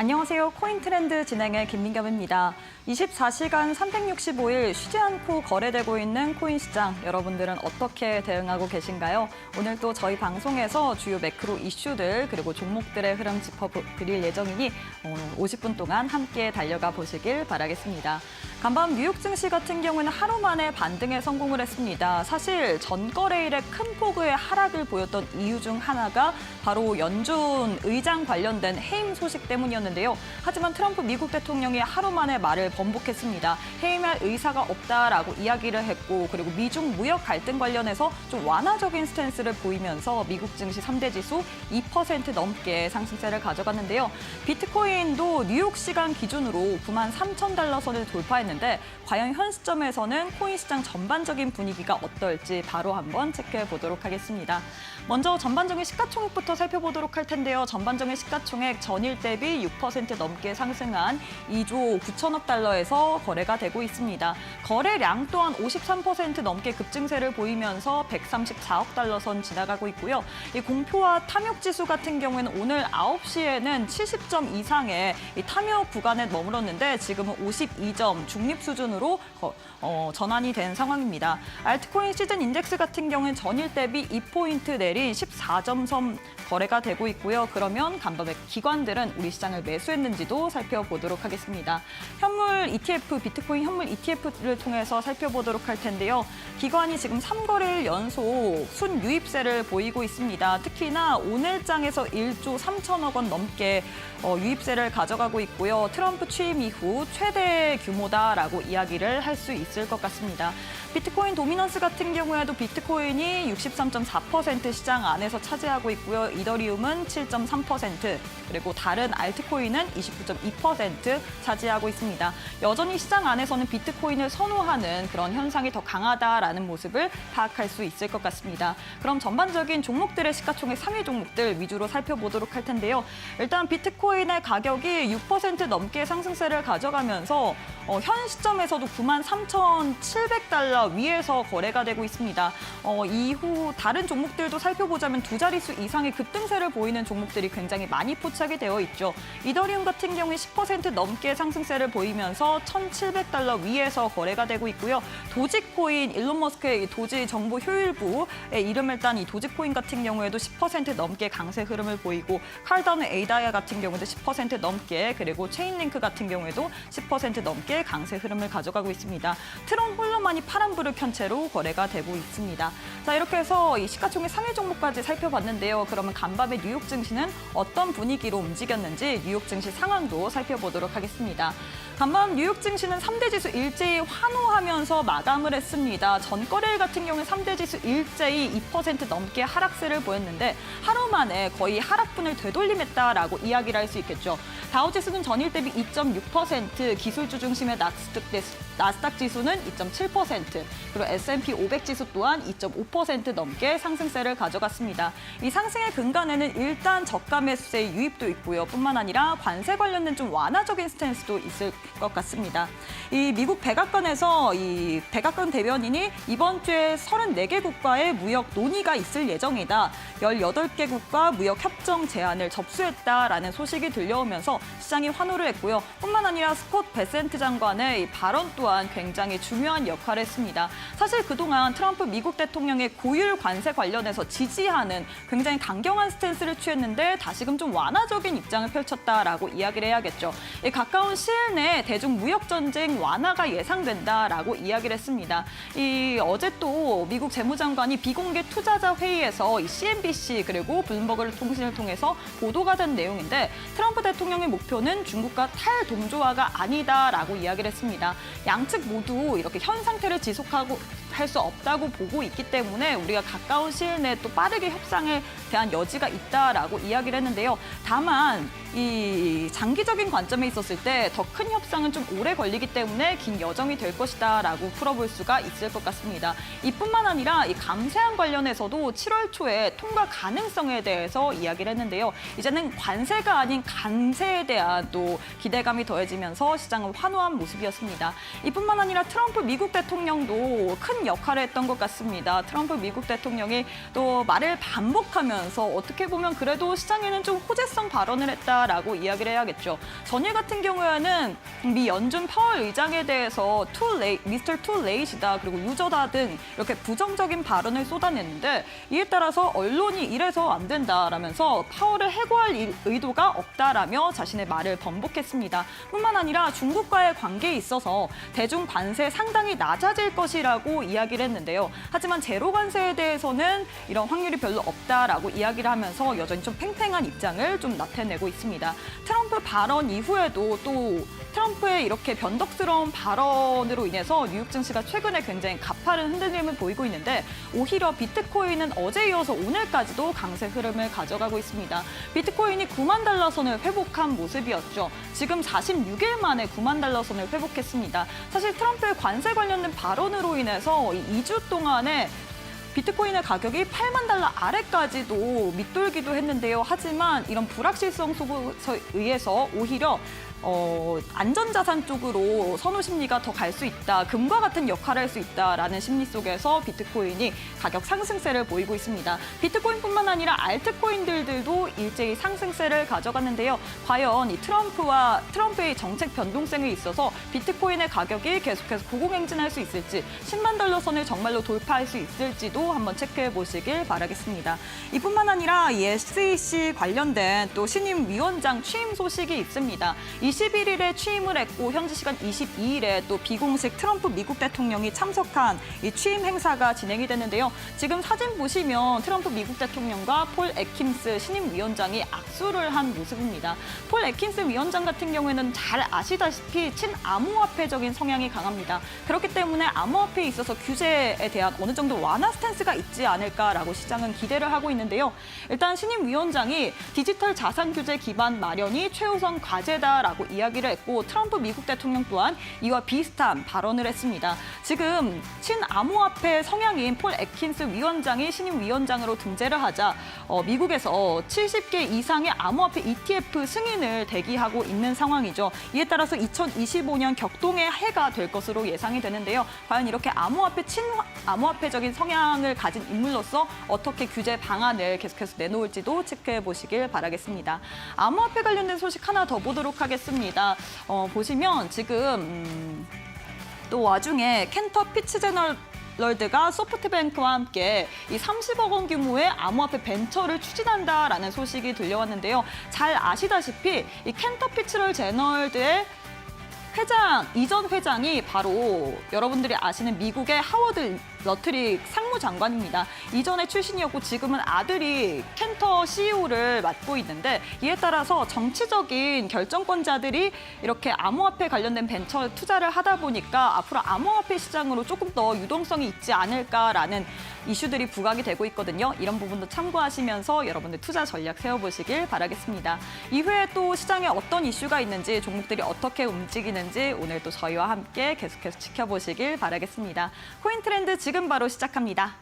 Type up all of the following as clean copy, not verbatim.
안녕하세요. 코인트렌드 진행의 김민겸입니다. 24시간 365일 쉬지 않고 거래되고 있는 코인 시장, 여러분들은 어떻게 대응하고 계신가요? 오늘 또 저희 방송에서 주요 매크로 이슈들 그리고 종목들의 흐름 짚어드릴 예정이니 50분 동안 함께 달려가 보시길 바라겠습니다. 간밤 뉴욕 증시 같은 경우는 하루 만에 반등에 성공을 했습니다. 사실 전거래일에 큰 폭의 하락을 보였던 이유 중 하나가 바로 연준 의장 관련된 해임 소식 때문이었는데요. 하지만 트럼프 미국 대통령이 하루 만에 말을 번복했습니다. 해임할 의사가 없다라고 이야기를 했고, 그리고 미중 무역 갈등 관련해서 좀 완화적인 스탠스를 보이면서 미국 증시 3대 지수 2% 넘게 상승세를 가져갔는데요. 비트코인도 뉴욕 시간 기준으로 93,000달러 선을 돌파했는데 과연 현 시점에서는 코인 시장 전반적인 분위기가 어떨지 바로 한번 체크해 보도록 하겠습니다. 먼저 전반적인 시가총액부터 살펴보도록 할 텐데요. 전반적인 시가총액 전일 대비 6% 넘게 상승한 2조 9천억 달러에서 거래가 되고 있습니다. 거래량 또한 53% 넘게 급증세를 보이면서 134억 달러 선 지나가고 있고요. 이 공표와 탐욕 지수 같은 경우에는 오늘 9시에는 70점 이상의 이 탐욕 구간에 머물렀는데 지금은 52점 중립 수준으로 전환이 된 상황입니다. 알트코인 시즌 인덱스 같은 경우는 전일 대비 2포인트 내린 14점 선 거래가 되고 있고요. 그러면 간밤에 기관들은 우리 시장을 매수했는지도 살펴보도록 하겠습니다. 현물 ETF, 비트코인 현물 ETF를 통해서 살펴보도록 할 텐데요. 기관이 지금 3거래일 연속 순유입세를 보이고 있습니다. 특히나 오늘장에서 1조 3천억 원 넘게 유입세를 가져가고 있고요. 트럼프 취임 이후 최대 규모다라고 이야기를 할 수 있을 것 같습니다. 비트코인 도미넌스 같은 경우에도 비트코인이 63.4% 시장 안에서 차지하고 있고요. 이더리움은 7.3%, 그리고 다른 알트코인은 29.2% 차지하고 있습니다. 여전히 시장 안에서는 비트코인을 선호하는 그런 현상이 더 강하다라는 모습을 파악할 수 있을 것 같습니다. 그럼 전반적인 종목들의 시가총액 상위 종목들 위주로 살펴보도록 할 텐데요. 일단 비트코인의 가격이 6% 넘게 상승세를 가져가면서 현 시점에서도 93,700달러 위에서 거래가 되고 있습니다. 이후 다른 종목들도 살펴보자면 두 자릿수 이상의 급등세를 보이는 종목들이 굉장히 많이 포착이 되어 있죠. 이더리움 같은 경우에 10% 넘게 상승세를 보이면서 1,700달러 위에서 거래가 되고 있고요. 도지코인, 일론 머스크의 도지 정보 효율부의 이름을 딴 이 도지코인 같은 경우에도 10% 넘게 강세 흐름을 보이고, 칼다노 에이다이아 같은 경우도 10% 넘게, 그리고 체인링크 같은 경우에도 10% 넘게 강세 흐름을 가져가고 있습니다. 트론 홀로만이 파란불을 켠 채로 거래가 되고 있습니다. 자, 이렇게 해서 이 시가총액 상위 종목까지 살펴봤는데요. 그러면 간밤에 뉴욕 증시는 어떤 분위기로 움직였는지 뉴욕 증시 상황도 살펴보도록 하겠습니다. 간밤 뉴욕 증시는 3대 지수 일제히 환호하면서 마감을 했습니다. 전거래일 같은 경우는 3대 지수 일제히 2% 넘게 하락세를 보였는데 하루 만에 거의 하락분을 되돌림했다라고 이야기를 할 수 있겠죠. 다우지수는 전일 대비 2.6%, 기술주 중심의 나스닥 지수는 2.7%, 그리고 S&P 500 지수 또한 2.5% 넘게 상승세를 가져갔습니다. 이 상승의 근간에는 일단 저가 매수세의 유입도 있고요. 뿐만 아니라 관세 관련된 좀 완화적인 스탠스도 있을 것 같습니다. 이 미국 백악관에서 이 백악관 대변인이 이번 주에 34개 국가의 무역 논의가 있을 예정이다. 18개국과 무역 협정 제안을 접수했다라는 소식이 들려오면서 시장이 환호를 했고요. 뿐만 아니라 스콧 베센트 장관의 이 발언 또한 굉장히 중요한 역할을 했습니다. 사실 그동안 트럼프 미국 대통령의 고율 관세 관련해서 지지하는 굉장히 강경한 스탠스를 취했는데 다시금 좀 완화적인 입장을 펼쳤다라고 이야기를 해야겠죠. 이 가까운 시일 내에 대중 무역 전쟁 완화가 예상된다라고 이야기를 했습니다. 어제 또 미국 재무장관이 비공개 투자자 회의에서 이 CNBC 그리고 블룸버그 통신을 통해서 보도가 된 내용인데, 트럼프 대통령의 목표는 중국과 탈동조화가 아니다라고 이야기를 했습니다. 양측 모두 이렇게 현 상태를 지속하고 할 수 없다고 보고 있기 때문에 우리가 가까운 시일 내에 또 빠르게 협상에 대한 여지가 있다라고 이야기를 했는데요. 다만 이 장기적인 관점에 있었을 때 더 큰 협상은 좀 오래 걸리기 때문에 긴 여정이 될 것이다라고 풀어볼 수가 있을 것 같습니다. 이뿐만 아니라 이 감세안 관련해서도 7월 초에 통과 가능성에 대해서 이야기를 했는데요. 이제는 관세가 아닌 간세에 대한 또 기대감이 더해지면서 시장은 환호한 모습이었습니다. 이뿐만 아니라 트럼프 미국 대통령도 큰 역할을 했던 것 같습니다. 트럼프 미국 대통령이 또 말을 반복하면서 어떻게 보면 그래도 시장에는 좀 호재성 발언을 했다라고 이야기를 해야겠죠. 전일 같은 경우에는 미 연준 파월 의장에 대해서 미스터 투 레이시다 그리고 루저다 등 이렇게 부정적인 발언을 쏟아냈는데 이에 따라서 언론이 이래서 안 된다라면서 파월을 해고할 의도가 없다라며 자신의 말을 번복했습니다. 뿐만 아니라 중국과의 관계에 있어서 대중 관세 상당히 낮아질 것이라고 이야기를 했는데요. 하지만 제로 관세에 대해서는 이런 확률이 별로 없다라고 이야기를 하면서 여전히 좀 팽팽한 입장을 좀 나타내고 있습니다. 트럼프 발언 이후에도 또 트럼프의 이렇게 변덕스러운 발언으로 인해서 뉴욕 증시가 최근에 굉장히 가파른 흔들림을 보이고 있는데 오히려 비트코인은 어제 이어서 오늘까지도 강세 흐름을 가져가고 있습니다. 비트코인이 9만 달러 선을 회복한 모습이었죠. 지금 46일 만에 9만 달러 선을 회복했습니다. 사실 트럼프의 관세 관련된 발언으로 인해서 2주 동안에 비트코인의 가격이 8만 달러 아래까지도 밑돌기도 했는데요. 하지만 이런 불확실성 속에 의해서 오히려 안전자산 쪽으로 선호 심리가 더 갈 수 있다. 금과 같은 역할을 할 수 있다라는 심리 속에서 비트코인이 가격 상승세를 보이고 있습니다. 비트코인뿐만 아니라 알트코인들도 일제히 상승세를 가져갔는데요. 과연 이 트럼프의 정책 변동성에 있어서 비트코인의 가격이 계속해서 고공행진할 수 있을지 10만 달러 선을 정말로 돌파할 수 있을지도 한번 체크해 보시길 바라겠습니다. 이뿐만 아니라 이 SEC 관련된 또 신임 위원장 취임 소식이 있습니다. 21일에 취임을 했고 현지 시간 22일에 또 비공식 트럼프 미국 대통령이 참석한 이 취임 행사가 진행이 됐는데요. 지금 사진 보시면 트럼프 미국 대통령과 폴 애킨스 신임 위원장이 악수를 한 모습입니다. 폴 애킨스 위원장 같은 경우에는 잘 아시다시피 친암호화폐적인 성향이 강합니다. 그렇기 때문에 암호화폐에 있어서 규제에 대한 어느 정도 완화 스탠스가 있지 않을까라고 시장은 기대를 하고 있는데요. 일단 신임 위원장이 디지털 자산 규제 기반 마련이 최우선 과제다라고 이야기를 했고 트럼프 미국 대통령 또한 이와 비슷한 발언을 했습니다. 지금 친암호화폐 성향인 폴 애킨스 위원장이 신임 위원장으로 등재를 하자 미국에서 70개 이상의 암호화폐 ETF 승인을 대기하고 있는 상황이죠. 이에 따라서 2025년 격동의 해가 될 것으로 예상이 되는데요. 과연 이렇게 암호화폐적인 성향을 가진 인물로서 어떻게 규제 방안을 계속해서 내놓을지도 체크해 보시길 바라겠습니다. 암호화폐 관련된 소식 하나 더 보도록 하겠습니다. 보시면 지금 또 와중에 켄터 피츠제널럴드가 소프트뱅크와 함께 이 30억 원 규모의 암호화폐 벤처를 추진한다라는 소식이 들려왔는데요. 잘 아시다시피 이 켄터 피츠제널럴드의 이전 회장이 바로 여러분들이 아시는 미국의 하워드 러트릭 상무장관입니다. 이전에 출신이었고 지금은 아들이 켄터 CEO를 맡고 있는데 이에 따라서 정치적인 결정권자들이 이렇게 암호화폐 관련된 벤처 투자를 하다 보니까 앞으로 암호화폐 시장으로 조금 더 유동성이 있지 않을까라는 이슈들이 부각이 되고 있거든요. 이런 부분도 참고하시면서 여러분들 투자 전략 세워보시길 바라겠습니다. 이후에 또 시장에 어떤 이슈가 있는지 종목들이 어떻게 움직이는지 오늘 또 저희와 함께 계속해서 지켜보시길 바라겠습니다. 코인 트렌드 지금 바로 시작합니다.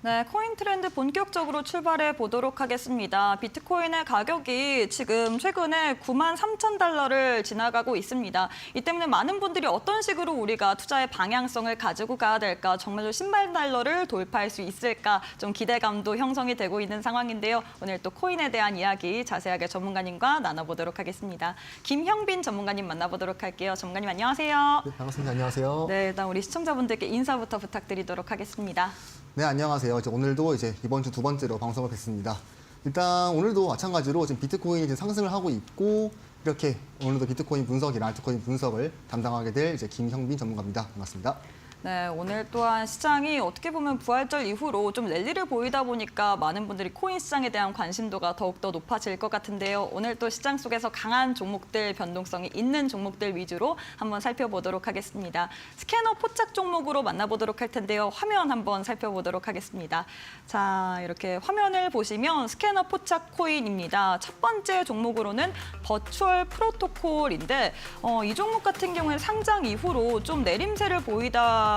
네, 코인 트렌드 본격적으로 출발해 보도록 하겠습니다. 비트코인의 가격이 지금 최근에 9만 3천 달러를 지나가고 있습니다. 이 때문에 많은 분들이 어떤 식으로 우리가 투자의 방향성을 가지고 가야 될까, 정말로 10만 달러를 돌파할 수 있을까 좀 기대감도 형성이 되고 있는 상황인데요. 오늘 또 코인에 대한 이야기 자세하게 전문가님과 나눠보도록 하겠습니다. 김형빈 전문가님 만나보도록 할게요. 전문가님 안녕하세요. 네, 반갑습니다. 안녕하세요. 네, 일단 우리 시청자분들께 인사부터 부탁드리도록 하겠습니다. 네, 안녕하세요. 오늘도 이번 주 두 번째로 방송을 뵙습니다. 일단 오늘도 마찬가지로 지금 비트코인이 지금 상승을 하고 있고 이렇게 오늘도 비트코인 분석이랑 알트코인 분석을 담당하게 될 김형빈 전문가입니다. 반갑습니다. 네, 오늘 또한 시장이 어떻게 보면 부활절 이후로 좀 랠리를 보이다 보니까 많은 분들이 코인 시장에 대한 관심도가 더욱더 높아질 것 같은데요. 오늘 또 시장 속에서 강한 종목들, 변동성이 있는 종목들 위주로 한번 살펴보도록 하겠습니다. 스캐너 포착 종목으로 만나보도록 할 텐데요. 화면 한번 살펴보도록 하겠습니다. 자, 이렇게 화면을 보시면 스캐너 포착 코인입니다. 첫 번째 종목으로는 버추얼 프로토콜인데 이 종목 같은 경우에 상장 이후로 좀 내림세를 보이다가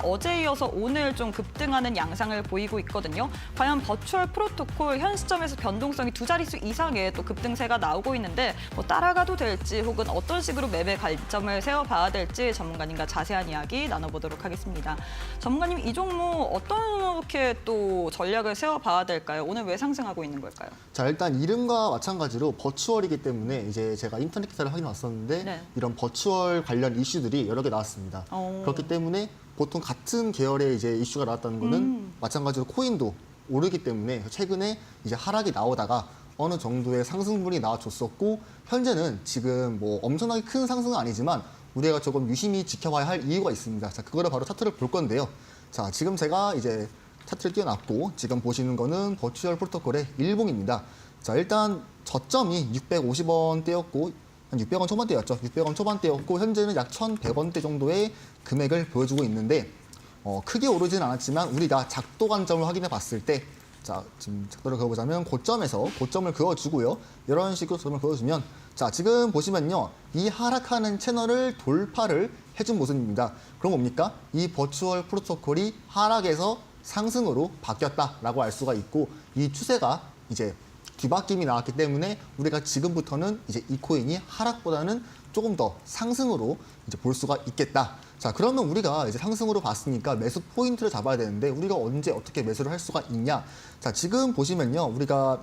어제 이어서 오늘 좀 급등하는 양상을 보이고 있거든요. 과연 버추얼 프로토콜 현 시점에서 변동성이 두 자릿수 이상의 또 급등세가 나오고 있는데 따라가도 될지 혹은 어떤 식으로 매매 관점을 세워봐야 될지 전문가님과 자세한 이야기 나눠보도록 하겠습니다. 전문가님, 이 종목 어떻게 또 전략을 세워봐야 될까요? 오늘 왜 상승하고 있는 걸까요? 자, 일단 이름과 마찬가지로 버추얼이기 때문에 제가 인터넷 기사를 확인해 왔었는데 네. 이런 버추얼 관련 이슈들이 여러 개 나왔습니다. 그렇기 때문에 보통 같은 계열의 이슈가 나왔다는 거는 마찬가지로 코인도 오르기 때문에 최근에 하락이 나오다가 어느 정도의 상승분이 나와줬었고 현재는 지금 엄청나게 큰 상승은 아니지만 우리가 조금 유심히 지켜봐야 할 이유가 있습니다. 자, 그거를 바로 차트를 볼 건데요. 자, 지금 제가 차트를 띄워놨고 지금 보시는 거는 버추얼 프로토콜의 일봉입니다. 자, 일단 저점이 650원대였고 한 600원 초반대였죠. 600원 초반대였고 현재는 약 1,100원대 정도의 금액을 보여주고 있는데 크게 오르지는 않았지만 우리가 작도 관점을 확인해 봤을 때 자, 지금 작도를 그어보자면 고점에서 고점을 그어주고요. 이런 식으로 점을 그어주면 자, 지금 보시면요. 이 하락하는 채널을 돌파를 해준 모습입니다. 그럼 뭡니까? 이 버추얼 프로토콜이 하락에서 상승으로 바뀌었다라고 알 수가 있고 이 추세가 뒤바뀜이 나왔기 때문에 우리가 지금부터는 이 코인이 하락보다는 조금 더 상승으로 볼 수가 있겠다. 자, 그러면 우리가 상승으로 봤으니까 매수 포인트를 잡아야 되는데 우리가 언제 어떻게 매수를 할 수가 있냐? 자, 지금 보시면요. 우리가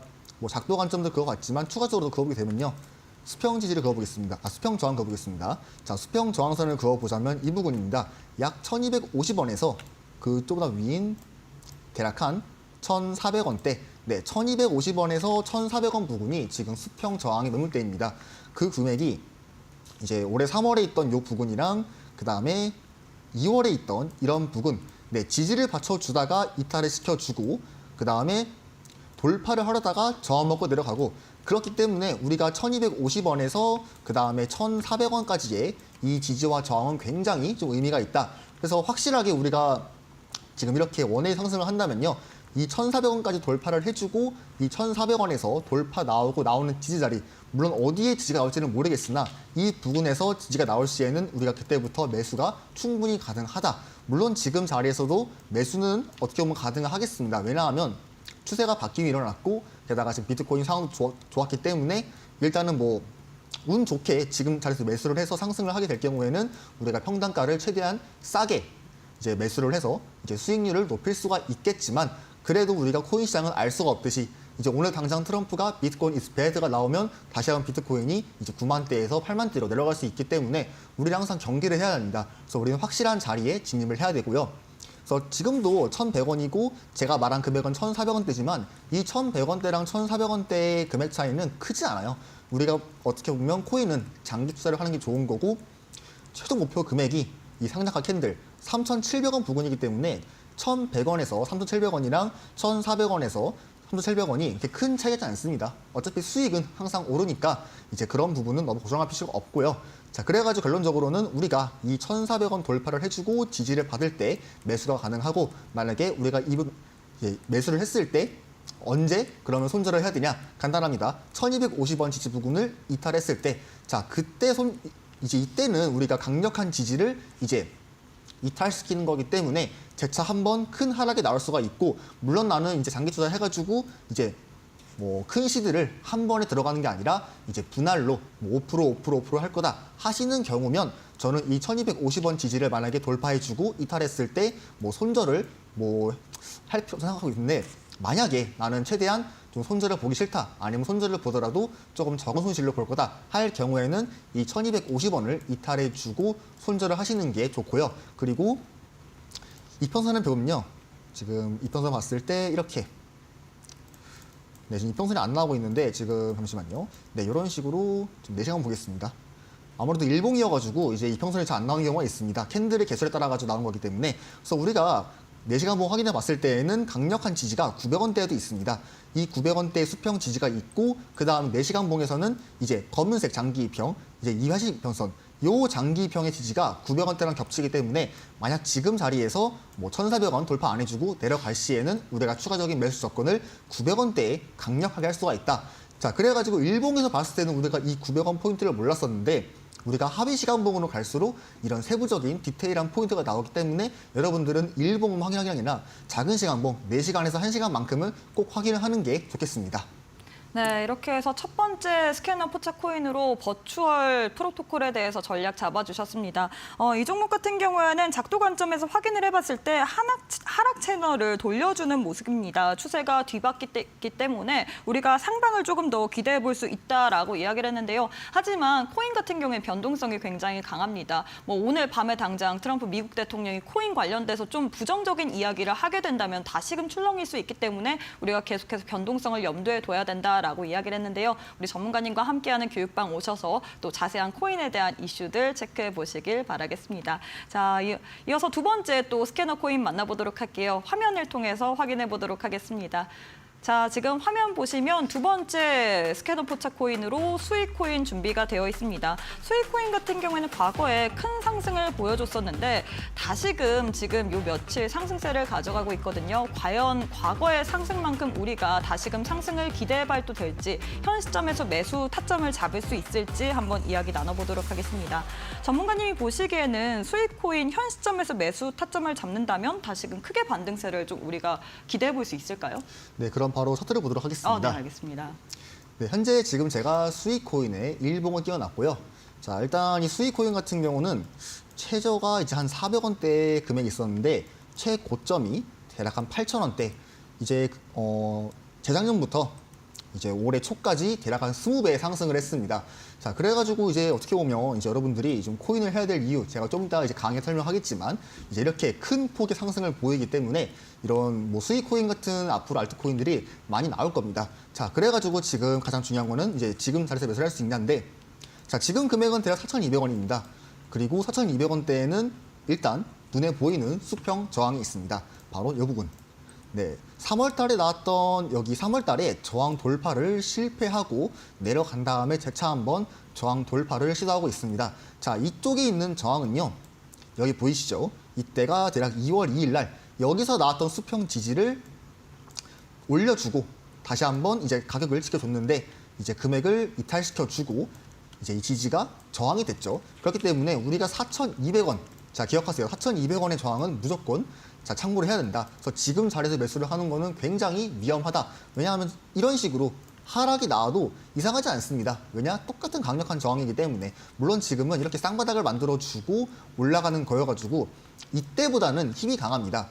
작도 관점도 그어봤지만 추가적으로 그어보게 되면요. 수평 지지를 그어보겠습니다. 수평 저항 그어보겠습니다. 자, 수평 저항선을 그어보자면 이 부분입니다. 약 1,250원에서 그쪽보다 위인 대략 한 1,400원대, 네, 1,250원에서 1,400원 부근이 지금 수평 저항의 매물대입니다. 그 금액이 올해 3월에 있던 이 부근이랑 그 다음에 2월에 있던 이런 부근, 네, 지지를 받쳐주다가 이탈을 시켜주고 그 다음에 돌파를 하려다가 저항 먹고 내려가고 그렇기 때문에 우리가 1,250원에서 그 다음에 1,400원까지의 이 지지와 저항은 굉장히 좀 의미가 있다. 그래서 확실하게 우리가 지금 이렇게 원의 상승을 한다면요. 이 1,400원까지 돌파를 해주고 이 1,400원에서 돌파 나오는 지지 자리, 물론 어디에 지지가 나올지는 모르겠으나 이 부분에서 지지가 나올 시에는 우리가 그때부터 매수가 충분히 가능하다. 물론 지금 자리에서도 매수는 어떻게 보면 가능하겠습니다. 왜냐하면 추세가 바뀜이 일어났고 게다가 지금 비트코인 상황도 좋았기 때문에 일단은 운 좋게 지금 자리에서 매수를 해서 상승을 하게 될 경우에는 우리가 평단가를 최대한 싸게 매수를 해서 수익률을 높일 수가 있겠지만 그래도 우리가 코인 시장은 알 수가 없듯이 오늘 당장 트럼프가 비트코인 is bad가 나오면 다시 한번 비트코인이 9만대에서 8만대로 내려갈 수 있기 때문에 우리는 항상 경계를 해야 합니다. 그래서 우리는 확실한 자리에 진입을 해야 되고요. 그래서 지금도 1,100원이고 제가 말한 금액은 1,400원대지만 이 1,100원대랑 1,400원대의 금액 차이는 크지 않아요. 우리가 어떻게 보면 코인은 장기 투자를 하는 게 좋은 거고 최종 목표 금액이 이 상장가 캔들 3,700원 부근이기 때문에 1,100원에서 3,700원이랑 1,400원에서 3,700원이 이렇게 큰 차이가 않습니다. 어차피 수익은 항상 오르니까 그런 부분은 너무 걱정할 필요가 없고요. 자, 그래가지고 결론적으로는 우리가 이 1,400원 돌파를 해주고 지지를 받을 때 매수가 가능하고 만약에 우리가 매수를 했을 때 언제 그러면 손절을 해야 되냐? 간단합니다. 1,250원 지지 부근을 이탈했을 때, 자, 그때 이때는 우리가 강력한 지지를 이탈시키는 거기 때문에 재차 한번 큰 하락이 나올 수가 있고 물론 나는 장기 투자 해가지고 큰 시드를 한 번에 들어가는 게 아니라 분할로 5% 할 거다 하시는 경우면 저는 이 1,250원 지지를 만약에 돌파해주고 이탈했을 때 손절을 할 필요 생각하고 있는데 만약에 나는 최대한 좀 손절을 보기 싫다 아니면 손절을 보더라도 조금 적은 손실로 볼 거다 할 경우에는 이 1,250원을 이탈해주고 손절을 하시는 게 좋고요. 그리고 이평선을 보면요. 지금 이평선 봤을 때 이렇게 네, 지금 이평선이 안 나오고 있는데 지금 잠시만요. 네, 이런 식으로 좀 내시경 보겠습니다. 아무래도 일봉이어가지고 이제 이평선이 잘 안 나오는 경우가 있습니다. 캔들의 개수에 따라 가지고 나온 거기 때문에 그래서 우리가 4시간 봉 확인해 봤을 때에는 강력한 지지가 900원대에도 있습니다. 이 900원대 수평 지지가 있고 그 다음 4시간 봉에서는 이제 검은색 장기이평, 이제 이하시평선 요 장기평의 지지가 900원대랑 겹치기 때문에 만약 지금 자리에서 뭐 1,400원 돌파 안 해주고 내려갈 시에는 우리가 추가적인 매수 접근을 900원대에 강력하게 할 수가 있다. 자, 그래가지고 일봉에서 봤을 때는 우리가 이 900원 포인트를 몰랐었는데 우리가 합의 시간봉으로 갈수록 이런 세부적인 디테일한 포인트가 나오기 때문에 여러분들은 일봉만 확인하기 아니라 작은 시간봉 4시간에서 1시간만큼은 꼭 확인을 하는 게 좋겠습니다. 네, 이렇게 해서 첫 번째 스캐너 포착 코인으로 버추얼 프로토콜에 대해서 전략 잡아주셨습니다. 이 종목 같은 경우에는 작도 관점에서 확인을 해봤을 때 하락 채널을 돌려주는 모습입니다. 추세가 뒤바뀌기 때문에 우리가 상방을 조금 더 기대해 볼 수 있다라고 이야기를 했는데요. 하지만 코인 같은 경우에 변동성이 굉장히 강합니다. 뭐 오늘 밤에 당장 트럼프 미국 대통령이 코인 관련돼서 좀 부정적인 이야기를 하게 된다면 다시금 출렁일 수 있기 때문에 우리가 계속해서 변동성을 염두에 둬야 된다. 라고 이야기를 했는데요. 우리 전문가님과 함께하는 교육방 오셔서 또 자세한 코인에 대한 이슈들 체크해 보시길 바라겠습니다. 자, 이어서 두 번째 또 스캐너 코인 만나보도록 할게요. 화면을 통해서 확인해 보도록 하겠습니다. 자, 지금 화면 보시면 두 번째 스캐너 포착 코인으로 수익 코인 준비가 되어 있습니다. 수익 코인 같은 경우에는 과거에 큰 상승을 보여줬었는데 다시금 지금 요 며칠 상승세를 가져가고 있거든요. 과연 과거의 상승만큼 우리가 다시금 상승을 기대해봐도 될지 현 시점에서 매수 타점을 잡을 수 있을지 한번 이야기 나눠보도록 하겠습니다. 전문가님이 보시기에는 수익 코인 현 시점에서 매수 타점을 잡는다면 다시금 크게 반등세를 좀 우리가 기대해 볼 수 있을까요? 네, 그럼 바로 차트를 보도록 하겠습니다. 네, 알겠습니다. 네, 현재 지금 제가 수익 코인에 일봉을 띄워놨고요. 자, 일단 이 수익 코인 같은 경우는 최저가 이제 한 400원대 금액이 있었는데 최고점이 대략 한 8,000원대. 이제 재작년부터 이제 올해 초까지 대략 한 20배 상승을 했습니다. 자, 그래가지고 이제 어떻게 보면 이제 여러분들이 좀 코인을 해야 될 이유, 제가 좀 이따 이제 강의에 설명하겠지만 이제 이렇게 큰 폭의 상승을 보이기 때문에 이런 뭐 수익 코인 같은 앞으로 알트 코인들이 많이 나올 겁니다. 자, 그래가지고 지금 가장 중요한 거는 이제 지금 자리에서 매수를 할 수 있냐인데, 자, 지금 금액은 대략 4,200원입니다. 그리고 4,200원대에는 일단 눈에 보이는 수평 저항이 있습니다. 바로 이 부분. 네, 3월 달에 나왔던 여기 3월 달에 저항 돌파를 실패하고 내려간 다음에 재차 한번 저항 돌파를 시도하고 있습니다. 자, 이쪽에 있는 저항은요. 여기 보이시죠? 이때가 대략 2월 2일 날 여기서 나왔던 수평 지지를 올려주고 다시 한번 이제 가격을 지켜줬는데 이제 금액을 이탈시켜주고 이제 이 지지가 저항이 됐죠. 그렇기 때문에 우리가 4,200원, 자, 기억하세요. 4,200원의 저항은 무조건 자, 참고를 해야 된다. 그래서 지금 자리에서 매수를 하는 거는 굉장히 위험하다. 왜냐하면 이런 식으로 하락이 나와도 이상하지 않습니다. 왜냐? 똑같은 강력한 저항이기 때문에. 물론 지금은 이렇게 쌍바닥을 만들어주고 올라가는 거여가지고 이때보다는 힘이 강합니다.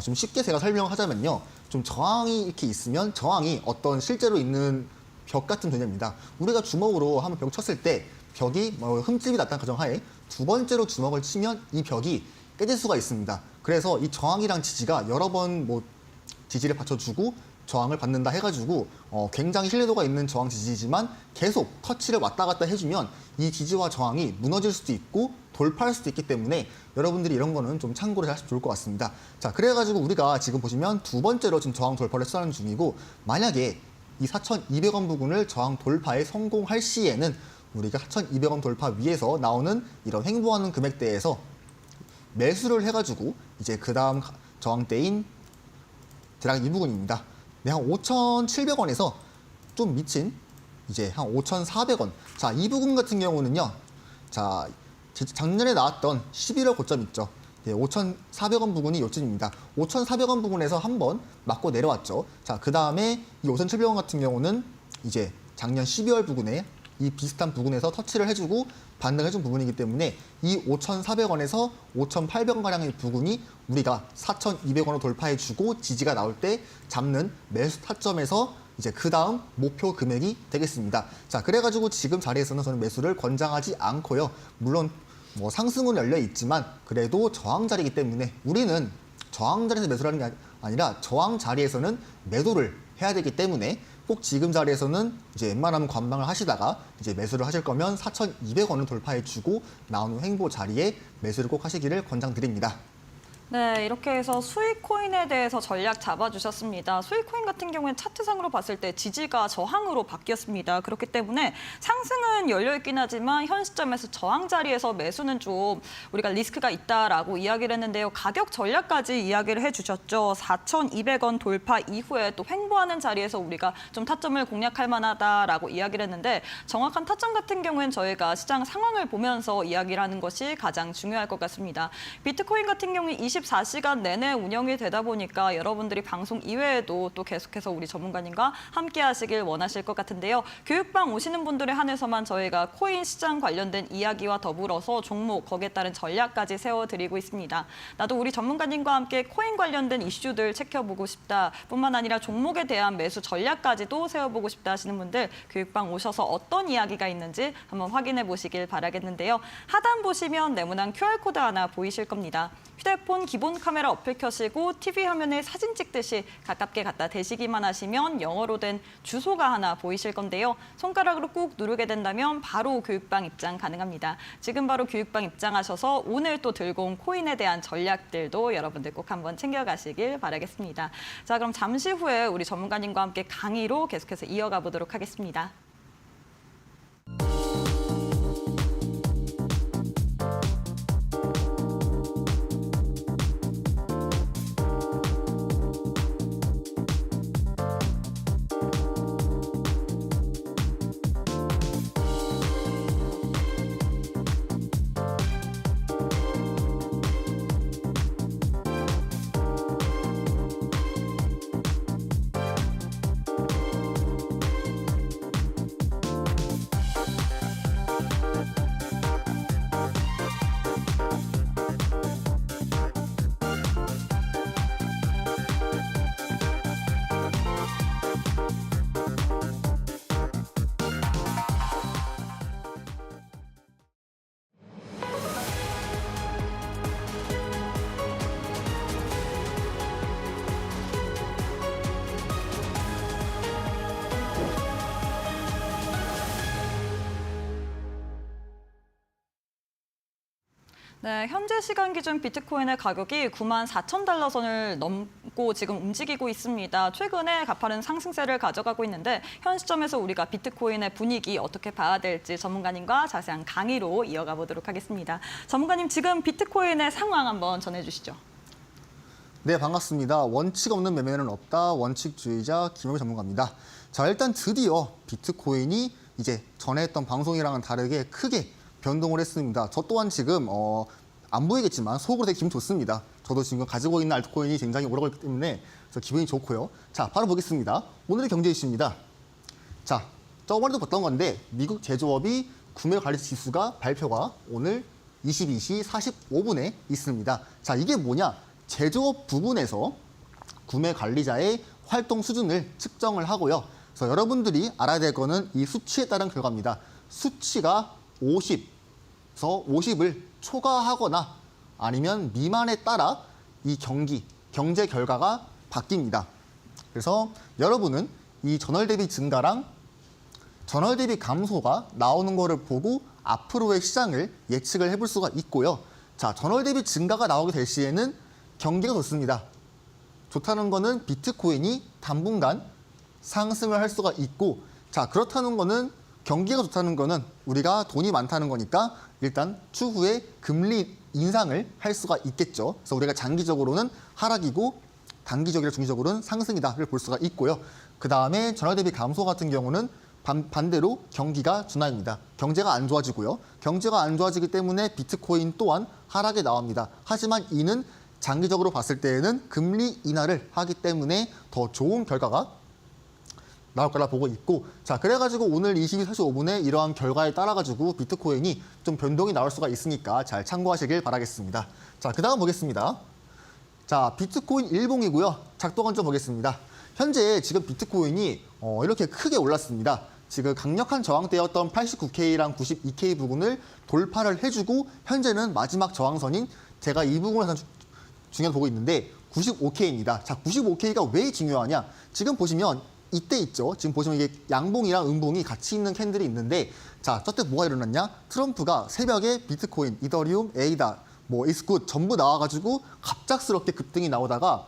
좀 쉽게 제가 설명하자면요. 좀 저항이 이렇게 있으면 저항이 어떤 실제로 있는 벽 같은 개념입니다. 우리가 주먹으로 한번 벽 쳤을 때 벽이 흠집이 났다는 가정하에 두 번째로 주먹을 치면 이 벽이 깨질 수가 있습니다. 그래서 이 저항이랑 지지가 여러 번 뭐 지지를 받쳐주고 저항을 받는다 해가지고 굉장히 신뢰도가 있는 저항 지지지만 계속 터치를 왔다 갔다 해주면 이 지지와 저항이 무너질 수도 있고 돌파할 수도 있기 때문에 여러분들이 이런 거는 좀 참고를 하시면 좋을 것 같습니다. 자, 그래가지고 우리가 지금 보시면 두 번째로 지금 저항 돌파를 시도하는 중이고 만약에 이 4,200원 부분을 저항 돌파에 성공할 시에는 우리가 4,200원 돌파 위에서 나오는 이런 횡보하는 금액대에서 매수를 해가지고 이제 그 다음 저항대인 대략 이 부분입니다. 네, 한 5,700원에서 좀 미친 이제 한 5,400원. 자, 이 부분 같은 경우는요. 자, 작년에 나왔던 11월 고점 있죠. 네, 5,400원 부분이 요쯤입니다. 5,400원 부분에서 한번 맞고 내려왔죠. 자, 그 다음에 이 5,700원 같은 경우는 이제 작년 12월 부분에 이 비슷한 부분에서 터치를 해주고 반등해준 부분이기 때문에 이 5,400원에서 5,800원가량의 부분이 우리가 4,200원을 돌파해주고 지지가 나올 때 잡는 매수 타점에서 이제 그 다음 목표 금액이 되겠습니다. 자, 그래가지고 지금 자리에서는 저는 매수를 권장하지 않고요. 물론 뭐 상승은 열려 있지만 그래도 저항 자리이기 때문에 우리는 저항 자리에서 매수를 하는 게 아니라 저항 자리에서는 매도를 해야 되기 때문에 꼭 지금 자리에서는 이제 웬만하면 관망을 하시다가 이제 매수를 하실 거면 4,200원을 돌파해 주고 나오는 횡보 자리에 매수를 꼭 하시기를 권장드립니다. 네, 이렇게 해서 수익 코인에 대해서 전략 잡아주셨습니다. 수익 코인 같은 경우는 차트상으로 봤을 때 지지가 저항으로 바뀌었습니다. 그렇기 때문에 상승은 열려있긴 하지만 현 시점에서 저항 자리에서 매수는 좀 우리가 리스크가 있다라고 이야기를 했는데요. 가격 전략까지 이야기를 해주셨죠. 4,200원 돌파 이후에 또 횡보하는 자리에서 우리가 좀 타점을 공략할 만하다라고 이야기를 했는데 정확한 타점 같은 경우는 저희가 시장 상황을 보면서 이야기를 하는 것이 가장 중요할 것 같습니다. 비트코인 같은 경우는 24시간 내내 운영이 되다 보니까 여러분들이 방송 이외에도 또 계속해서 우리 전문가님과 함께 하시길 원하실 것 같은데요. 교육방 오시는 분들에 한해서만 저희가 코인 시장 관련된 이야기와 더불어서 종목, 거기에 따른 전략까지 세워드리고 있습니다. 나도 우리 전문가님과 함께 코인 관련된 이슈들 체크해보고 싶다 뿐만 아니라 종목에 대한 매수 전략까지도 세워보고 싶다 하시는 분들 교육방 오셔서 어떤 이야기가 있는지 한번 확인해 보시길 바라겠는데요. 하단 보시면 네모난 QR코드 하나 보이실 겁니다. 휴대폰 기본 카메라 어플 켜시고 TV 화면에 사진 찍듯이 가깝게 갖다 대시기만 하시면 영어로 된 주소가 하나 보이실 건데요. 손가락으로 꾹 누르게 된다면 바로 교육방 입장 가능합니다. 지금 바로 교육방 입장하셔서 오늘 또 들고 온 코인에 대한 전략들도 여러분들 꼭 한번 챙겨가시길 바라겠습니다. 자, 그럼 잠시 후에 우리 전문가님과 함께 강의로 계속해서 이어가 보도록 하겠습니다. 네, 현재 시간 기준 비트코인의 가격이 94,000달러 선을 넘고 지금 움직이고 있습니다. 최근에 가파른 상승세를 가져가고 있는데 현 시점에서 우리가 비트코인의 분위기 어떻게 봐야 될지 전문가님과 자세한 강의로 이어가 보도록 하겠습니다. 전문가님, 지금 비트코인의 상황 한번 전해주시죠. 네, 반갑습니다. 원칙 없는 매매는 없다. 원칙주의자 김영희 전문가입니다. 자, 일단 드디어 비트코인이 이제 전에 했던 방송이랑은 다르게 크게 변동을 했습니다. 저 또한 지금 안 보이겠지만 속으로 되게 기분 좋습니다. 저도 지금 가지고 있는 알트코인이 굉장히 오르고 있기 때문에 그래서 기분이 좋고요. 자, 바로 보겠습니다. 오늘의 경제 이슈입니다. 자, 저번에도 봤던 건데 미국 제조업이 구매 관리 지수가 발표가 오늘 22시 45분에 있습니다. 자, 이게 뭐냐? 제조업 부분에서 구매 관리자의 활동 수준을 측정을 하고요. 그래서 여러분들이 알아야 될 거는 이 수치에 따른 결과입니다. 수치가 50에서 50을 초과하거나 아니면 미만에 따라 이 경제 결과가 바뀝니다. 그래서 여러분은 이 전월 대비 증가랑 전월 대비 감소가 나오는 거를 보고 앞으로의 시장을 예측을 해볼 수가 있고요. 자, 전월 대비 증가가 나오게 될 시에는 경기가 좋습니다. 좋다는 거는 비트코인이 당분간 상승을 할 수가 있고, 자, 그렇다는 거는 경기가 좋다는 거는 우리가 돈이 많다는 거니까 일단 추후에 금리 인상을 할 수가 있겠죠. 그래서 우리가 장기적으로는 하락이고 단기적이나 중기적으로는 상승이다를 볼 수가 있고요. 그 다음에 전월 대비 감소 같은 경우는 반대로 경기가 둔화입니다. 경제가 안 좋아지고요. 경제가 안 좋아지기 때문에 비트코인 또한 하락에 나옵니다. 하지만 이는 장기적으로 봤을 때에는 금리 인하를 하기 때문에 더 좋은 결과가 나올 거라 보고 있고, 자, 그래가지고 오늘 22시 45분에 이러한 결과에 따라가지고 비트코인이 좀 변동이 나올 수가 있으니까 잘 참고하시길 바라겠습니다. 자, 그 다음 보겠습니다. 자, 비트코인 일봉이고요. 작동한 점 보겠습니다. 현재 지금 비트코인이 이렇게 크게 올랐습니다. 지금 강력한 저항대였던 89K랑 92K 부분을 돌파를 해주고 현재는 마지막 저항선인 제가 이 부분을 중요하게 보고 있는데 95K입니다. 자, 95K가 왜 중요하냐? 지금 보시면 이때 있죠. 지금 보시면 이게 양봉이랑 음봉이 같이 있는 캔들이 있는데, 자, 저때 뭐가 일어났냐? 트럼프가 새벽에 비트코인, 이더리움, 에이다, 뭐 이스굿 전부 나와가지고 갑작스럽게 급등이 나오다가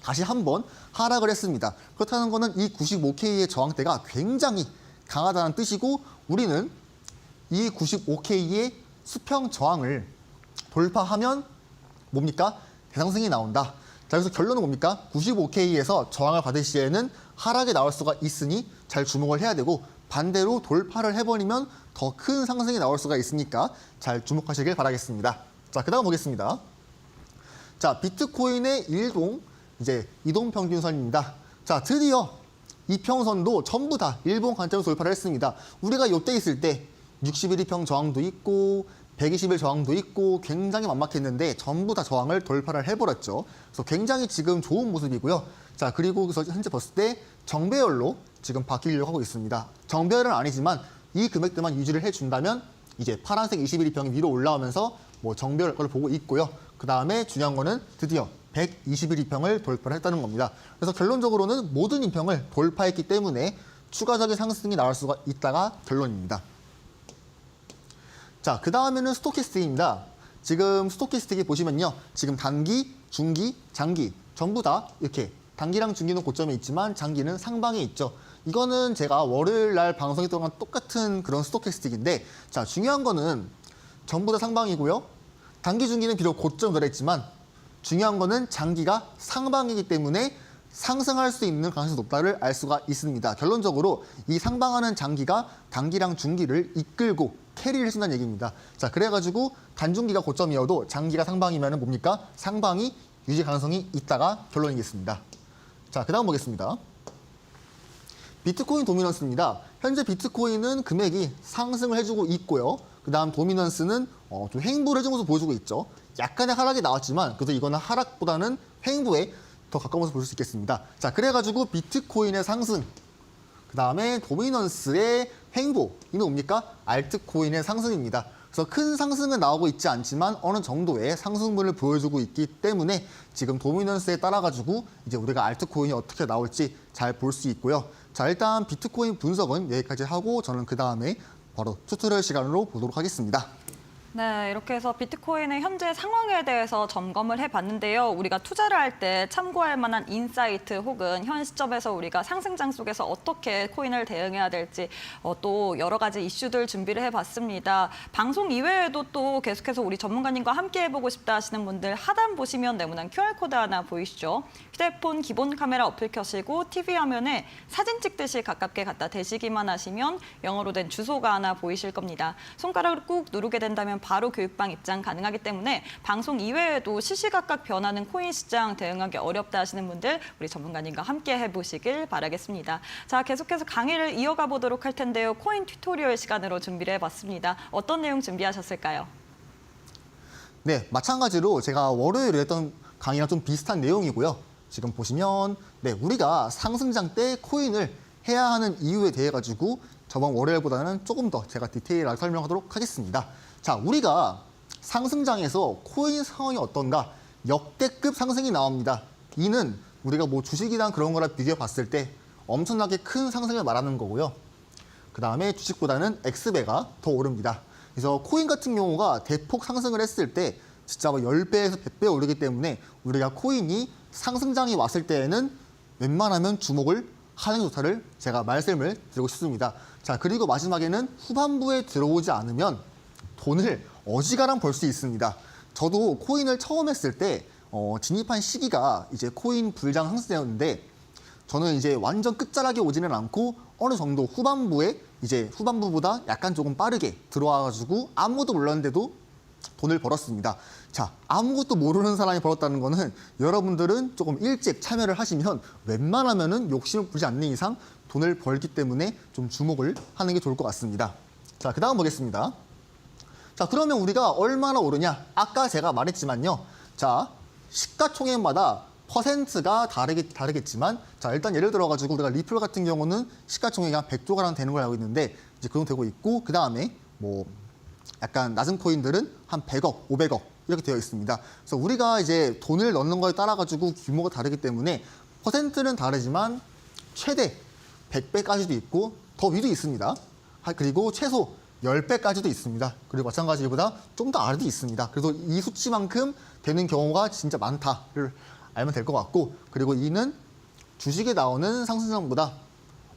다시 한번 하락을 했습니다. 그렇다는 거는 이 95K의 저항대가 굉장히 강하다는 뜻이고, 우리는 이 95K의 수평 저항을 돌파하면 뭡니까? 대상승이 나온다. 자, 그래서 결론은 뭡니까? 95K에서 저항을 받을 시에는 하락이 나올 수가 있으니 잘 주목을 해야 되고, 반대로 돌파를 해버리면 더 큰 상승이 나올 수가 있으니까 잘 주목하시길 바라겠습니다. 자, 그 다음 보겠습니다. 자, 비트코인의 이동평균선입니다. 자, 드디어 이평선도 전부 다 일본 관점에서 돌파를 했습니다. 우리가 이때 있을 때 61일 평 저항도 있고 120일 저항도 있고 굉장히 만막했는데 전부 다 저항을 돌파를 해버렸죠. 그래서 굉장히 지금 좋은 모습이고요. 자, 그리고 그래서 현재 봤을 때 정배열로 지금 바뀌려고 하고 있습니다. 정배열은 아니지만 이 금액대만 유지를 해준다면 이제 파란색 21일 평이 위로 올라오면서 뭐 정배열 걸 보고 있고요. 그 다음에 중요한 거는 드디어 121일평을 돌파를 했다는 겁니다. 그래서 결론적으로는 모든 인평을 돌파했기 때문에 추가적인 상승이 나올 수가 있다가 결론입니다. 자, 그 다음에는 스토캐스틱입니다. 지금 스토캐스틱이 보시면요. 지금 단기, 중기, 장기 전부 다 이렇게 단기랑 중기는 고점에 있지만 장기는 상방에 있죠. 이거는 제가 월요일 날 방송했던 거랑 똑같은 그런 스토캐스틱인데, 자, 중요한 거는 전부 다 상방이고요. 단기, 중기는 비록 고점 들어있지만 중요한 거는 장기가 상방이기 때문에 상승할 수 있는 가능성이 높다를 알 수가 있습니다. 결론적으로 이 상방하는 장기가 단기랑 중기를 이끌고 캐리를 해준다는 얘기입니다. 자, 그래가지고 단중기가 고점이어도 장기가 상방이면 뭡니까? 상방이 유지 가능성이 있다가 결론이겠습니다. 자, 그 다음 보겠습니다. 비트코인 도미넌스입니다. 현재 비트코인은 금액이 상승을 해주고 있고요. 그 다음 도미넌스는 좀 횡보를 해준 모습을 보여주고 있죠. 약간의 하락이 나왔지만 그래도 이거는 하락보다는 횡보에 더 가까운 모습을 볼 수 있겠습니다. 자, 그래가지고 비트코인의 상승, 그 다음에 도미넌스의 횡보, 이는 뭡니까? 알트코인의 상승입니다. 그래서 큰 상승은 나오고 있지 않지만 어느 정도의 상승분을 보여주고 있기 때문에 지금 도미넌스에 따라가지고 이제 우리가 알트코인이 어떻게 나올지 잘 볼 수 있고요. 자, 일단 비트코인 분석은 여기까지 하고 저는 그 다음에 바로 튜토리얼 시간으로 보도록 하겠습니다. 네, 이렇게 해서 비트코인의 현재 상황에 대해서 점검을 해봤는데요. 우리가 투자를 할 때 참고할 만한 인사이트 혹은 현 시점에서 우리가 상승장 속에서 어떻게 코인을 대응해야 될지 또 여러 가지 이슈들 준비를 해봤습니다. 방송 이외에도 또 계속해서 우리 전문가님과 함께 해보고 싶다 하시는 분들 하단 보시면 네모난 QR코드 하나 보이시죠? 휴대폰 기본 카메라 어플 켜시고 TV 화면에 사진 찍듯이 가깝게 갖다 대시기만 하시면 영어로 된 주소가 하나 보이실 겁니다. 손가락을 꾹 누르게 된다면 바로 교육방 입장 가능하기 때문에 방송 이외에도 시시각각 변하는 코인 시장 대응하기 어렵다 하시는 분들 우리 전문가님과 함께 해보시길 바라겠습니다. 자, 계속해서 강의를 이어가 보도록 할 텐데요. 코인 튜토리얼 시간으로 준비를 해봤습니다. 어떤 내용 준비하셨을까요? 네, 마찬가지로 제가 월요일에 했던 강의랑 좀 비슷한 내용이고요. 지금 보시면 우리가 상승장 때 코인을 해야 하는 이유에 대해 가지고 저번 월요일보다는 조금 더 제가 디테일하게 설명하도록 하겠습니다. 자, 우리가 상승장에서 코인 상황이 어떤가? 역대급 상승이 나옵니다. 이는 우리가 뭐 주식이랑 그런 거랑 비교해 봤을 때 엄청나게 큰 상승을 말하는 거고요. 그 다음에 주식보다는 X배가 더 오릅니다. 그래서 코인 같은 경우가 대폭 상승을 했을 때 진짜 뭐 10배에서 100배 오르기 때문에 우리가 코인이 상승장이 왔을 때에는 웬만하면 주목을 하는 게 좋다를 제가 말씀을 드리고 싶습니다. 자, 그리고 마지막에는 후반부에 들어오지 않으면 돈을 어지간한 벌 수 있습니다. 저도 코인을 처음 했을 때 진입한 시기가 이제 코인 불장 상승이었는데 저는 이제 완전 끝자락에 오지는 않고 어느 정도 후반부보다 약간 조금 빠르게 들어와가지고 아무것도 몰랐는데도 돈을 벌었습니다. 자, 아무것도 모르는 사람이 벌었다는 거는 여러분들은 조금 일찍 참여를 하시면 웬만하면은 욕심을 부리지 않는 이상 돈을 벌기 때문에 좀 주목을 하는 게 좋을 것 같습니다. 자, 그 다음 보겠습니다. 자, 그러면 우리가 얼마나 오르냐? 아까 제가 말했지만요. 자, 시가총액마다 퍼센트가 다르겠지만, 자, 일단 예를 들어가지고 우리가 리플 같은 경우는 시가총액이 한 100조 가량 되는 걸 알고 있는데, 이제 그 정도 되고 있고, 그 다음에 뭐 약간 낮은 코인들은 한 100억, 500억 이렇게 되어 있습니다. 그래서 우리가 이제 돈을 넣는 거에 따라 가지고 규모가 다르기 때문에 퍼센트는 다르지만 최대 100배까지도 있고 더 위도 있습니다. 그리고 최소 10배까지도 있습니다. 그리고 마찬가지로 이보다 좀 더 아래도 있습니다. 그래서 이 수치만큼 되는 경우가 진짜 많다를 알면 될 것 같고, 그리고 이는 주식에 나오는 상승장보다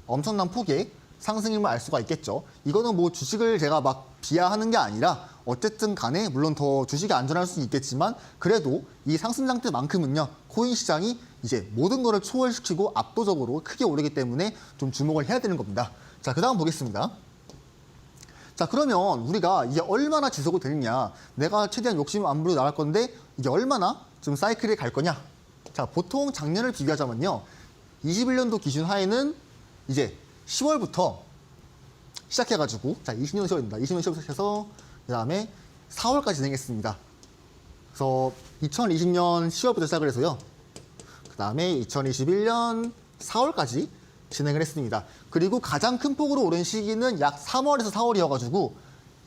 엄청난 폭의 상승임을 알 수가 있겠죠. 이거는 뭐 주식을 제가 막 비하하는 게 아니라 어쨌든 간에 물론 더 주식이 안전할 수 있겠지만 그래도 이 상승장 때만큼은요 코인 시장이 이제 모든 거를 초월시키고 압도적으로 크게 오르기 때문에 좀 주목을 해야 되는 겁니다. 자, 그다음 보겠습니다. 자, 그러면 우리가 이게 얼마나 지속이 되느냐, 내가 최대한 욕심 안 부리고 나갈 건데 이게 얼마나 좀 사이클이 갈 거냐. 자, 보통 작년을 비교하자면요 21년도 기준 하에는 이제 10월부터 시작해가지고, 자, 20년 10월입니다. 20년 10월부터 시작해서 그다음에 4월까지 진행했습니다. 그래서 2020년 10월부터 시작을 해서요. 그다음에 2021년 4월까지 진행을 했습니다. 그리고 가장 큰 폭으로 오른 시기는 약 3월에서 4월이어가지고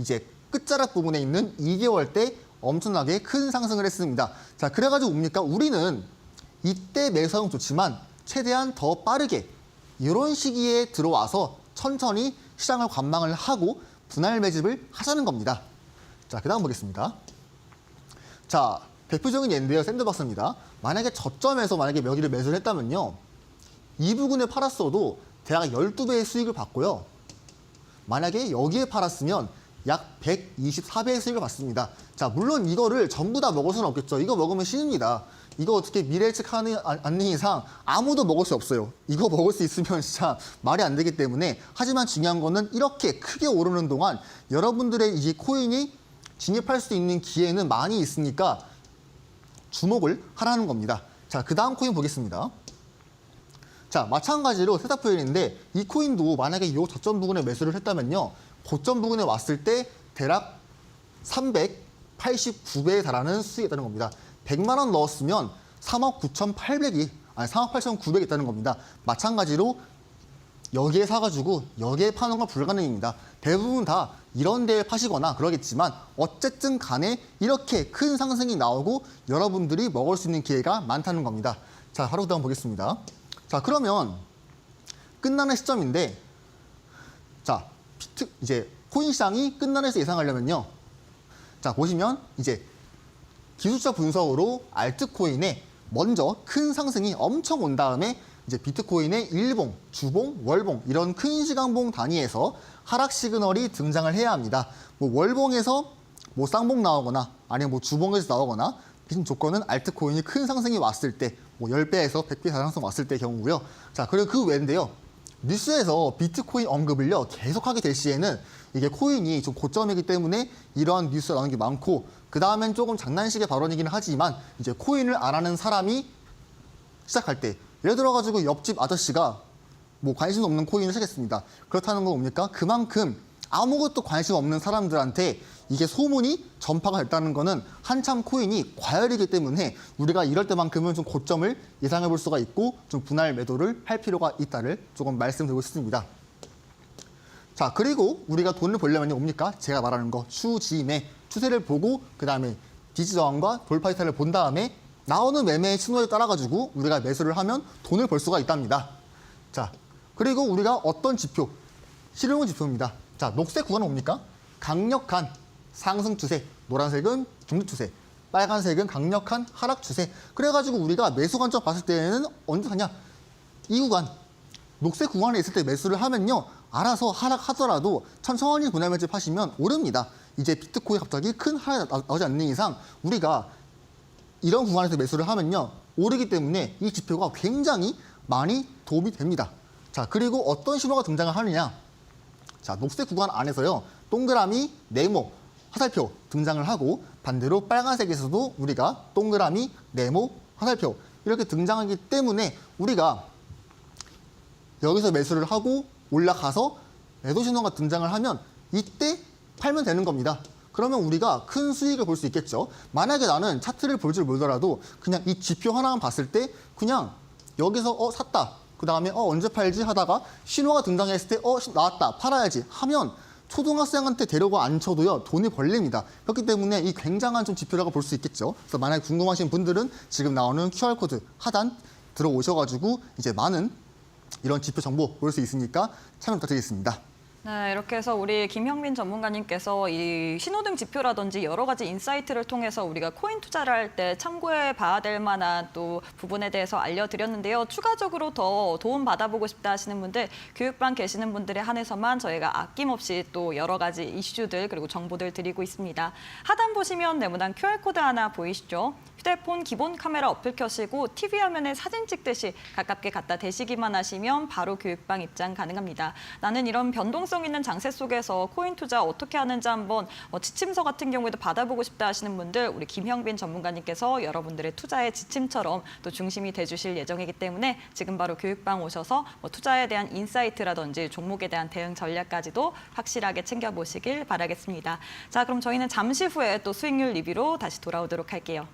이제 끝자락 부분에 있는 2개월 때 엄청나게 큰 상승을 했습니다. 자, 그래가지고 뭡니까? 우리는 이때 매수하면 좋지만 최대한 더 빠르게 이런 시기에 들어와서 천천히 시장을 관망을 하고 분할 매집을 하자는 겁니다. 자, 그 다음 보겠습니다. 자, 대표적인 예인데요. 샌드박스입니다. 만약에 저점에서 만약에 몇 개를 매수를 했다면요. 이 부근에 팔았어도 대략 12배의 수익을 받고요. 만약에 여기에 팔았으면 약 124배의 수익을 받습니다. 자, 물론 이거를 전부 다 먹을 수는 없겠죠. 이거 먹으면 신입니다. 이거 어떻게 미래 예측하는 않는 이상 아무도 먹을 수 없어요. 이거 먹을 수 있으면 진짜 말이 안 되기 때문에. 하지만 중요한 거는 이렇게 크게 오르는 동안 여러분들의 이 코인이 진입할 수 있는 기회는 많이 있으니까 주목을 하라는 겁니다. 자, 그 다음 코인 보겠습니다. 자, 마찬가지로 세타프일인데 이 코인도 만약에 이 저점 부근에 매수를 했다면요. 고점 부근에 왔을 때 대략 389배에 달하는 수익이 있다는 겁니다. 100만 원 넣었으면 3억 9,800이, 아니 3억 8,900이 있다는 겁니다. 마찬가지로 여기에 사가지고 여기에 파는 건 불가능입니다. 대부분 다 이런 데에 파시거나 그러겠지만 어쨌든 간에 이렇게 큰 상승이 나오고 여러분들이 먹을 수 있는 기회가 많다는 겁니다. 자, 바로 그다음 보겠습니다. 자, 그러면 끝나는 시점인데, 자, 이제 코인 시장이 끝나는 시 예상하려면요. 자, 보시면 이제 기술적 분석으로 알트코인에 먼저 큰 상승이 엄청 온 다음에 이제 비트코인의 일봉, 주봉, 월봉 이런 큰 시간봉 단위에서 하락 시그널이 등장을 해야 합니다. 뭐 월봉에서 뭐 쌍봉 나오거나 아니면 뭐 주봉에서 나오거나 비슷한 조건은 알트코인이 큰 상승이 왔을 때 뭐 10배에서 100배 상승 왔을 때 경우고요. 자, 그리고 그 외인데요. 뉴스에서 비트코인 언급을요 계속하게 될 시에는 이게 코인이 좀 고점이기 때문에 이러한 뉴스가 나오는 게 많고, 그 다음엔 조금 장난식의 발언이긴 하지만 이제 코인을 안 하는 사람이 시작할 때, 예를 들어가지고 옆집 아저씨가 뭐 관심 없는 코인을 시작했습니다. 그렇다는 건 뭡니까? 그만큼 아무것도 관심 없는 사람들한테 이게 소문이 전파가 됐다는 거는 한참 코인이 과열이기 때문에 우리가 이럴 때만큼은 좀 고점을 예상해 볼 수가 있고 좀 분할 매도를 할 필요가 있다를 조금 말씀드리고 싶습니다. 자, 그리고 우리가 돈을 벌려면 뭡니까? 제가 말하는 거 추지매, 추세를 보고 그 다음에 지지저항과 돌파 이탈을 본 다음에 나오는 매매의 신호에 따라 가지고 우리가 매수를 하면 돈을 벌 수가 있답니다. 자, 그리고 우리가 어떤 지표, 실용 지표입니다. 자, 녹색 구간은 뭡니까? 강력한 상승 추세, 노란색은 중립 추세, 빨간색은 강력한 하락 추세. 그래가지고 우리가 매수 관점 봤을 때는 언제 사냐? 이 구간, 녹색 구간에 있을 때 매수를 하면요, 알아서 하락하더라도 천천히 분할 매집하시면 오릅니다. 이제 비트코인 갑자기 큰 하락이 나오지 않는 이상 우리가 이런 구간에서 매수를 하면요, 오르기 때문에 이 지표가 굉장히 많이 도움이 됩니다. 자, 그리고 어떤 신호가 등장을 하느냐? 자, 녹색 구간 안에서요, 동그라미, 네모, 화살표 등장을 하고 반대로 빨간색에서도 우리가 동그라미, 네모, 화살표 이렇게 등장하기 때문에 우리가 여기서 매수를 하고 올라가서 매도 신호가 등장을 하면 이때 팔면 되는 겁니다. 그러면 우리가 큰 수익을 볼 수 있겠죠. 만약에 나는 차트를 볼 줄 몰라도 그냥 이 지표 하나만 봤을 때 그냥 여기서 샀다. 그 다음에 언제 팔지 하다가 신호가 등장했을 때 나왔다. 팔아야지 하면 초등학생한테 데려가 앉혀도요 돈이 벌립니다. 그렇기 때문에 이 굉장한 좀 지표라고 볼 수 있겠죠. 그래서 만약에 궁금하신 분들은 지금 나오는 QR코드 하단 들어오셔가지고 이제 많은 이런 지표 정보 볼 수 있으니까 참여 부탁드리겠습니다. 네, 이렇게 해서 우리 김형민 전문가님께서 이 신호등 지표라든지 여러 가지 인사이트를 통해서 우리가 코인 투자를 할 때 참고해 봐야 될 만한 또 부분에 대해서 알려드렸는데요. 추가적으로 더 도움 받아보고 싶다 하시는 분들, 교육반 계시는 분들에 한해서만 저희가 아낌없이 또 여러 가지 이슈들 그리고 정보들 드리고 있습니다. 하단 보시면 네모난 QR코드 하나 보이시죠? 휴대폰 기본 카메라 어플 켜시고 TV 화면에 사진 찍듯이 가깝게 갖다 대시기만 하시면 바로 교육방 입장 가능합니다. 나는 이런 변동성 있는 장세 속에서 코인 투자 어떻게 하는지 한번 지침서 같은 경우에도 받아보고 싶다 하시는 분들 우리 김형빈 전문가님께서 여러분들의 투자의 지침처럼 또 중심이 돼주실 예정이기 때문에 지금 바로 교육방 오셔서 투자에 대한 인사이트라든지 종목에 대한 대응 전략까지도 확실하게 챙겨보시길 바라겠습니다. 자, 그럼 저희는 잠시 후에 또 수익률 리뷰로 다시 돌아오도록 할게요.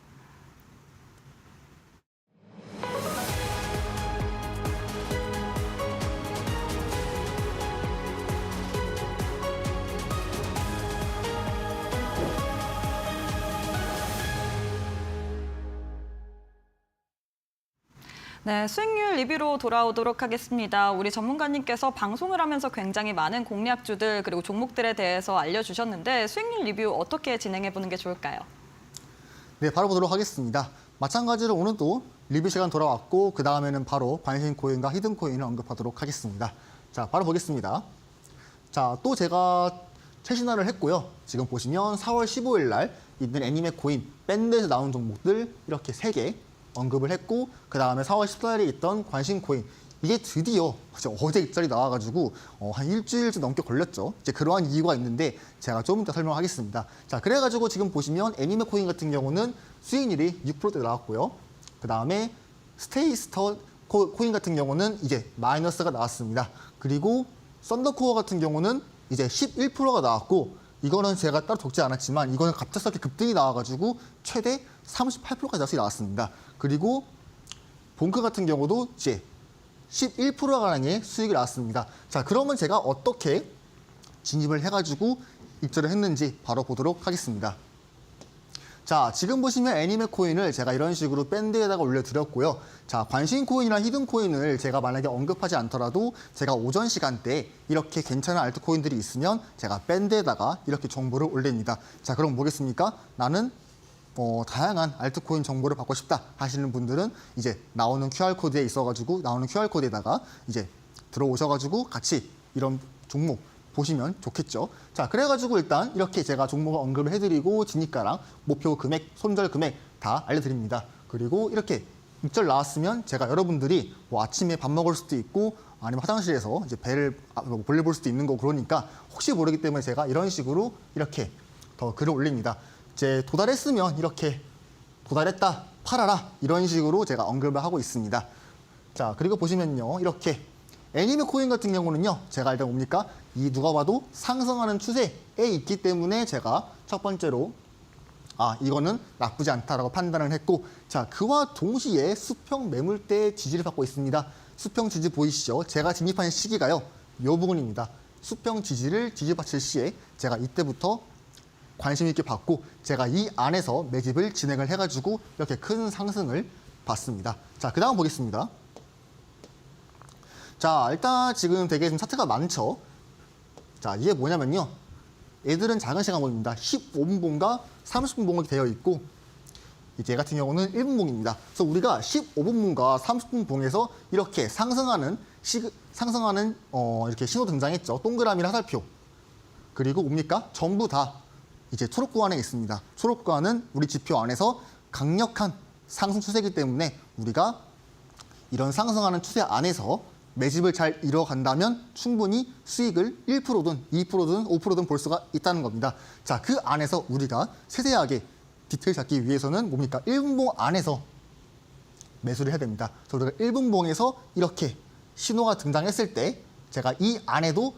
네, 수익률 리뷰로 돌아오도록 하겠습니다. 우리 전문가님께서 방송을 하면서 굉장히 많은 공략주들 그리고 종목들에 대해서 알려주셨는데 수익률 리뷰 어떻게 진행해보는 게 좋을까요? 네, 바로 보도록 하겠습니다. 마찬가지로 오늘 또 리뷰 시간 돌아왔고 그 다음에는 바로 관심 코인과 히든 코인을 언급하도록 하겠습니다. 자, 바로 보겠습니다. 자, 또 제가 최신화를 했고요. 지금 보시면 4월 15일 날 있는 애니메 코인 밴드에서 나온 종목들 이렇게 3개 언급을 했고 그 다음에 4월 14일에 있던 관심 코인 이게 드디어 어제 입장이 나와가지고 한 일주일쯤 넘게 걸렸죠. 이제 그러한 이유가 있는데 제가 좀 이따 설명하겠습니다. 자, 그래가지고 지금 보시면 애니메 코인 같은 경우는 수익률이 6%대 나왔고요. 그 다음에 스테이스터 코인 같은 경우는 이제 마이너스가 나왔습니다. 그리고 썬더코어 같은 경우는 이제 11%가 나왔고 이거는 제가 따로 적지 않았지만 이거는 갑작스럽게 급등이 나와가지고 최대 38%까지 나왔습니다. 그리고 본크 같은 경우도 이제 11%가량의 수익이 나왔습니다. 자, 그러면 제가 어떻게 진입을 해가지고 입절을 했는지 바로 보도록 하겠습니다. 자, 지금 보시면 애니메 코인을 제가 이런 식으로 밴드에다가 올려드렸고요. 자, 관심 코인이나 히든 코인을 제가 만약에 언급하지 않더라도 제가 오전 시간대에 이렇게 괜찮은 알트코인들이 있으면 제가 밴드에다가 이렇게 정보를 올립니다. 자, 그럼 뭐겠습니까? 나는 다양한 알트코인 정보를 받고 싶다 하시는 분들은 이제 나오는 QR코드에 있어가지고 나오는 QR코드에다가 이제 들어오셔가지고 같이 이런 종목 보시면 좋겠죠. 자, 그래가지고 일단 이렇게 제가 종목을 언급을 해드리고 진입가랑 목표 금액, 손절 금액 다 알려드립니다. 그리고 이렇게 입절 나왔으면 제가 여러분들이 뭐 아침에 밥 먹을 수도 있고 아니면 화장실에서 이제 배를 볼일 볼 수도 있는 거 그러니까 혹시 모르기 때문에 제가 이런 식으로 이렇게 더 글을 올립니다. 이제 도달했으면 이렇게 도달했다, 팔아라 이런 식으로 제가 언급을 하고 있습니다. 자, 그리고 보시면요. 이렇게 애니메 코인 같은 경우는요. 제가 일단 뭡니까? 이 누가 봐도 상승하는 추세에 있기 때문에 제가 첫 번째로 이거는 나쁘지 않다라고 판단을 했고 자, 그와 동시에 수평 매물대 지지를 받고 있습니다. 수평 지지 보이시죠? 제가 진입한 시기가요. 이 부분입니다. 수평 지지를 지지받칠 시에 제가 이때부터 관심 있게 받고 제가 이 안에서 매집을 진행을 해가지고 이렇게 큰 상승을 봤습니다. 자, 그 다음 보겠습니다. 자, 일단 지금 되게 좀 차트가 많죠. 자, 이게 뭐냐면요. 얘들은 작은 시간 봉입니다. 15분 봉과 30분 봉이 되어 있고 이제 얘 같은 경우는 1분 봉입니다. 그래서 우리가 15분 봉과 30분 봉에서 이렇게 상승하는 이렇게 신호 등장했죠. 동그라미랑 화살표. 그리고 뭡니까? 전부 다 이제 초록 구간에 있습니다. 초록 구간은 우리 지표 안에서 강력한 상승 추세이기 때문에 우리가 이런 상승하는 추세 안에서 매집을 잘 이뤄간다면 충분히 수익을 1%든 2%든 5%든 볼 수가 있다는 겁니다. 자, 그 안에서 우리가 세세하게 디테일 잡기 위해서는 뭡니까? 1분봉 안에서 매수를 해야 됩니다. 그래서 우리가 1분봉에서 이렇게 신호가 등장했을 때 제가 이 안에도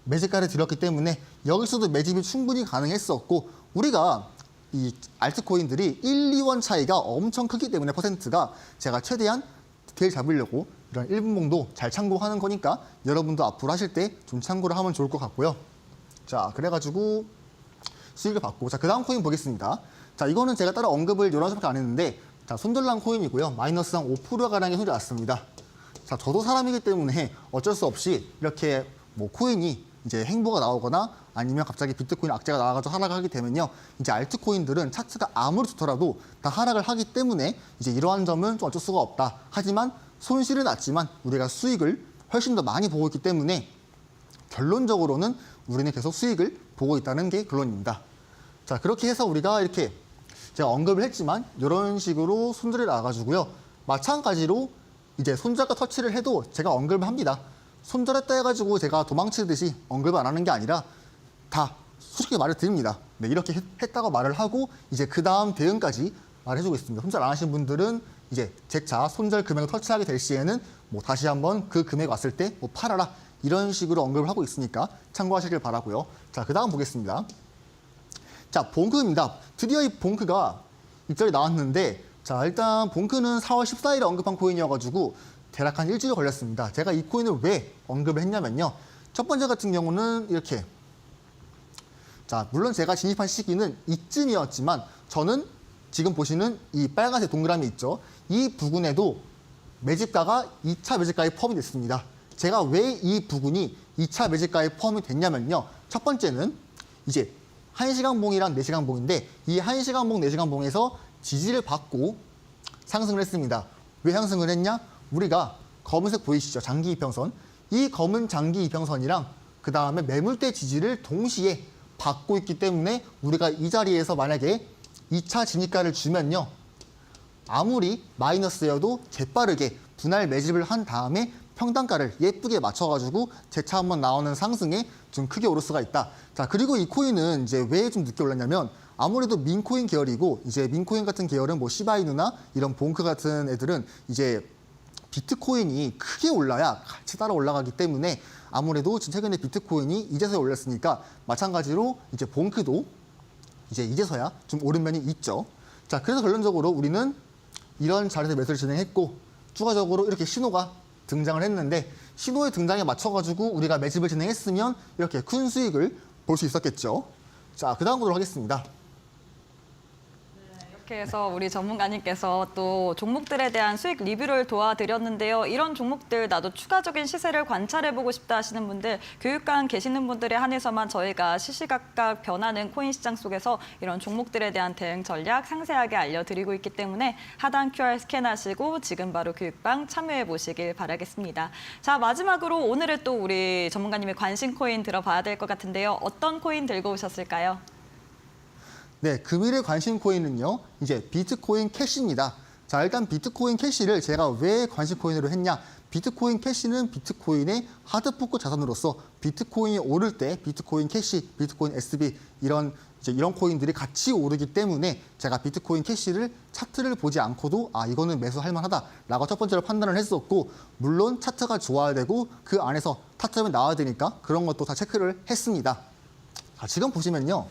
매집가를 들였기 때문에 여기서도 매집이 충분히 가능했었고 우리가 이 알트코인들이 1, 2원 차이가 엄청 크기 때문에 퍼센트가 제가 최대한 디테일 잡으려고 이런 1분봉도 잘 참고하는 거니까 여러분도 앞으로 하실 때 좀 참고를 하면 좋을 것 같고요. 자, 그래가지고 수익을 받고. 자, 그 다음 코인 보겠습니다. 자, 이거는 제가 따로 언급을 여러 가지밖에 안 했는데, 자, 손절난 코인이고요. 마이너스 한 5%가량의 손절 났습니다. 자, 저도 사람이기 때문에 어쩔 수 없이 이렇게 뭐 코인이 이제 행보가 나오거나 아니면 갑자기 비트코인 악재가 나와가지고 하락을 하게 되면요. 이제 알트코인들은 차트가 아무리 좋더라도 다 하락을 하기 때문에 이제 이러한 점은 좀 어쩔 수가 없다. 하지만 손실은 났지만 우리가 수익을 훨씬 더 많이 보고 있기 때문에 결론적으로는 우리는 계속 수익을 보고 있다는 게 결론입니다. 자, 그렇게 해서 우리가 이렇게 제가 언급을 했지만 이런 식으로 손절이 나와가지고요. 마찬가지로 이제 손절가 터치를 해도 제가 언급을 합니다. 손절했다 해가지고 제가 도망치듯이 언급을 안 하는 게 아니라 다 솔직히 말을 드립니다. 네, 이렇게 했다고 말을 하고 이제 그 다음 대응까지 말해주고 있습니다. 손절 안 하신 분들은 이제 재차 손절 금액을 터치하게 될 시에는 뭐 다시 한번 그 금액 왔을 때 뭐 팔아라 이런 식으로 언급을 하고 있으니까 참고하시길 바라고요. 자, 그 다음 보겠습니다. 자, 봉크입니다. 드디어 이 봉크가 입절이 나왔는데, 자, 일단 봉크는 4월 14일에 언급한 코인이어가지고 대략 한 일주일 걸렸습니다. 제가 이 코인을 왜 언급을 했냐면요. 첫 번째 같은 경우는 이렇게, 자, 물론 제가 진입한 시기는 이쯤이었지만 저는 지금 보시는 이 빨간색 동그라미 있죠. 이 부분에도 매집가가 2차 매집가에 포함이 됐습니다. 제가 왜 이 부분이 2차 매집가에 포함이 됐냐면요. 첫 번째는 이제 1시간 봉이랑 4시간 봉인데 이 1시간 봉, 4시간 봉에서 지지를 받고 상승을 했습니다. 왜 상승을 했냐? 우리가 검은색 보이시죠? 장기 이평선. 이 검은 장기 이평선이랑 그 다음에 매물대 지지를 동시에 받고 있기 때문에 우리가 이 자리에서 만약에 2차 진입가를 주면요. 아무리 마이너스여도 재빠르게 분할 매집을 한 다음에 평단가를 예쁘게 맞춰가지고 재차 한번 나오는 상승에 좀 크게 오를 수가 있다. 자, 그리고 이 코인은 이제 왜 좀 늦게 올랐냐면 아무래도 민코인 계열이고 이제 민코인 같은 계열은 뭐 시바이누나 이런 봉크 같은 애들은 이제 비트코인이 크게 올라야 같이 따라 올라가기 때문에 아무래도 최근에 비트코인이 이제서야 올랐으니까 마찬가지로 이제 봉크도 이제 이제서야 좀 오른 면이 있죠. 자, 그래서 결론적으로 우리는 이런 자리에서 매수를 진행했고 추가적으로 이렇게 신호가 등장을 했는데 신호의 등장에 맞춰가지고 우리가 매집을 진행했으면 이렇게 큰 수익을 볼 수 있었겠죠. 자, 그 다음 보도록 하겠습니다. 이렇게 해서 우리 전문가님께서 또 종목들에 대한 수익 리뷰를 도와드렸는데요. 이런 종목들 나도 추가적인 시세를 관찰해보고 싶다 하시는 분들, 교육관 계시는 분들에 한해서만 저희가 시시각각 변하는 코인 시장 속에서 이런 종목들에 대한 대응 전략 상세하게 알려드리고 있기 때문에 하단 QR 스캔하시고 지금 바로 교육방 참여해보시길 바라겠습니다. 자, 마지막으로 오늘은 또 우리 전문가님의 관심 코인 들어봐야 될 것 같은데요. 어떤 코인 들고 오셨을까요? 네, 금일의 관심 코인은요, 이제 비트코인 캐시입니다. 자, 일단 비트코인 캐시를 제가 왜 관심 코인으로 했냐? 비트코인 캐시는 비트코인의 하드포크 자산으로서 비트코인이 오를 때 비트코인 캐시, 비트코인 SB 이런 코인들이 같이 오르기 때문에 제가 비트코인 캐시를 차트를 보지 않고도 아, 이거는 매수할 만하다라고 첫 번째로 판단을 했었고, 물론 차트가 좋아야 되고 그 안에서 타점이 나와야 되니까 그런 것도 다 체크를 했습니다. 자, 지금 보시면요.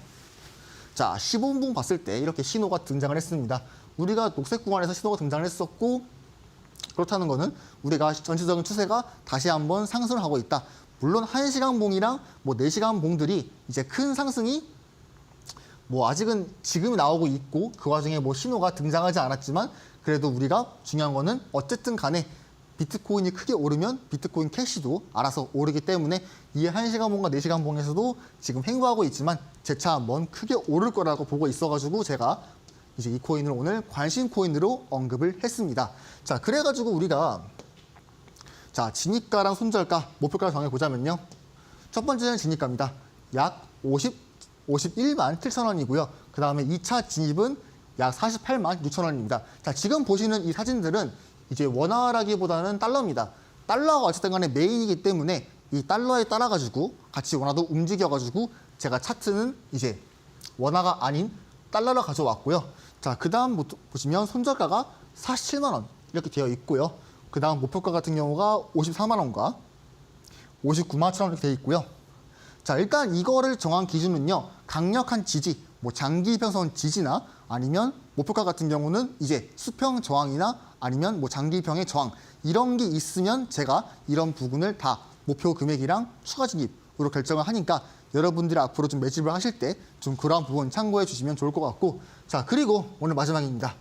자, 15분봉 봤을 때 이렇게 신호가 등장을 했습니다. 우리가 녹색 구간에서 신호가 등장을 했었고 그렇다는 것은 우리가 전체적인 추세가 다시 한번 상승을 하고 있다. 물론 1시간 봉이랑 뭐 4시간 봉들이 이제 큰 상승이 뭐 아직은 지금 나오고 있고 그 와중에 뭐 신호가 등장하지 않았지만 그래도 우리가 중요한 거는 어쨌든 간에 비트코인이 크게 오르면 비트코인 캐시도 알아서 오르기 때문에 이 1시간 봉과 4시간 봉에서도 지금 횡보하고 있지만 재차 한번 크게 오를 거라고 보고 있어가지고 제가 이제 이 코인을 오늘 관심 코인으로 언급을 했습니다. 자, 그래가지고 우리가 자, 진입가랑 손절가, 목표가를 정해보자면요. 첫 번째는 진입가입니다. 약 51만 7천 원이고요. 그 다음에 2차 진입은 약 48만 6천 원입니다. 자, 지금 보시는 이 사진들은 이제 원화라기보다는 달러입니다. 달러가 어쨌든 간에 메인이기 때문에 이 달러에 따라가지고 같이 원화도 움직여가지고 제가 차트는 이제 원화가 아닌 달러로 가져왔고요. 자, 그 다음 보시면 손절가가 47만 원 이렇게 되어 있고요. 그 다음 목표가 같은 경우가 54만 원과 59만 천 원 이렇게 되어 있고요. 자, 일단 이거를 정한 기준은요. 강력한 지지, 뭐 장기 이평선 지지나 아니면 목표가 같은 경우는 이제 수평 저항이나 아니면 뭐 장기평의 저항 이런 게 있으면 제가 이런 부분을 다 목표 금액이랑 추가 진입으로 결정을 하니까 여러분들이 앞으로 좀 매집을 하실 때 좀 그러한 부분 참고해 주시면 좋을 것 같고, 자, 그리고 오늘 마지막입니다.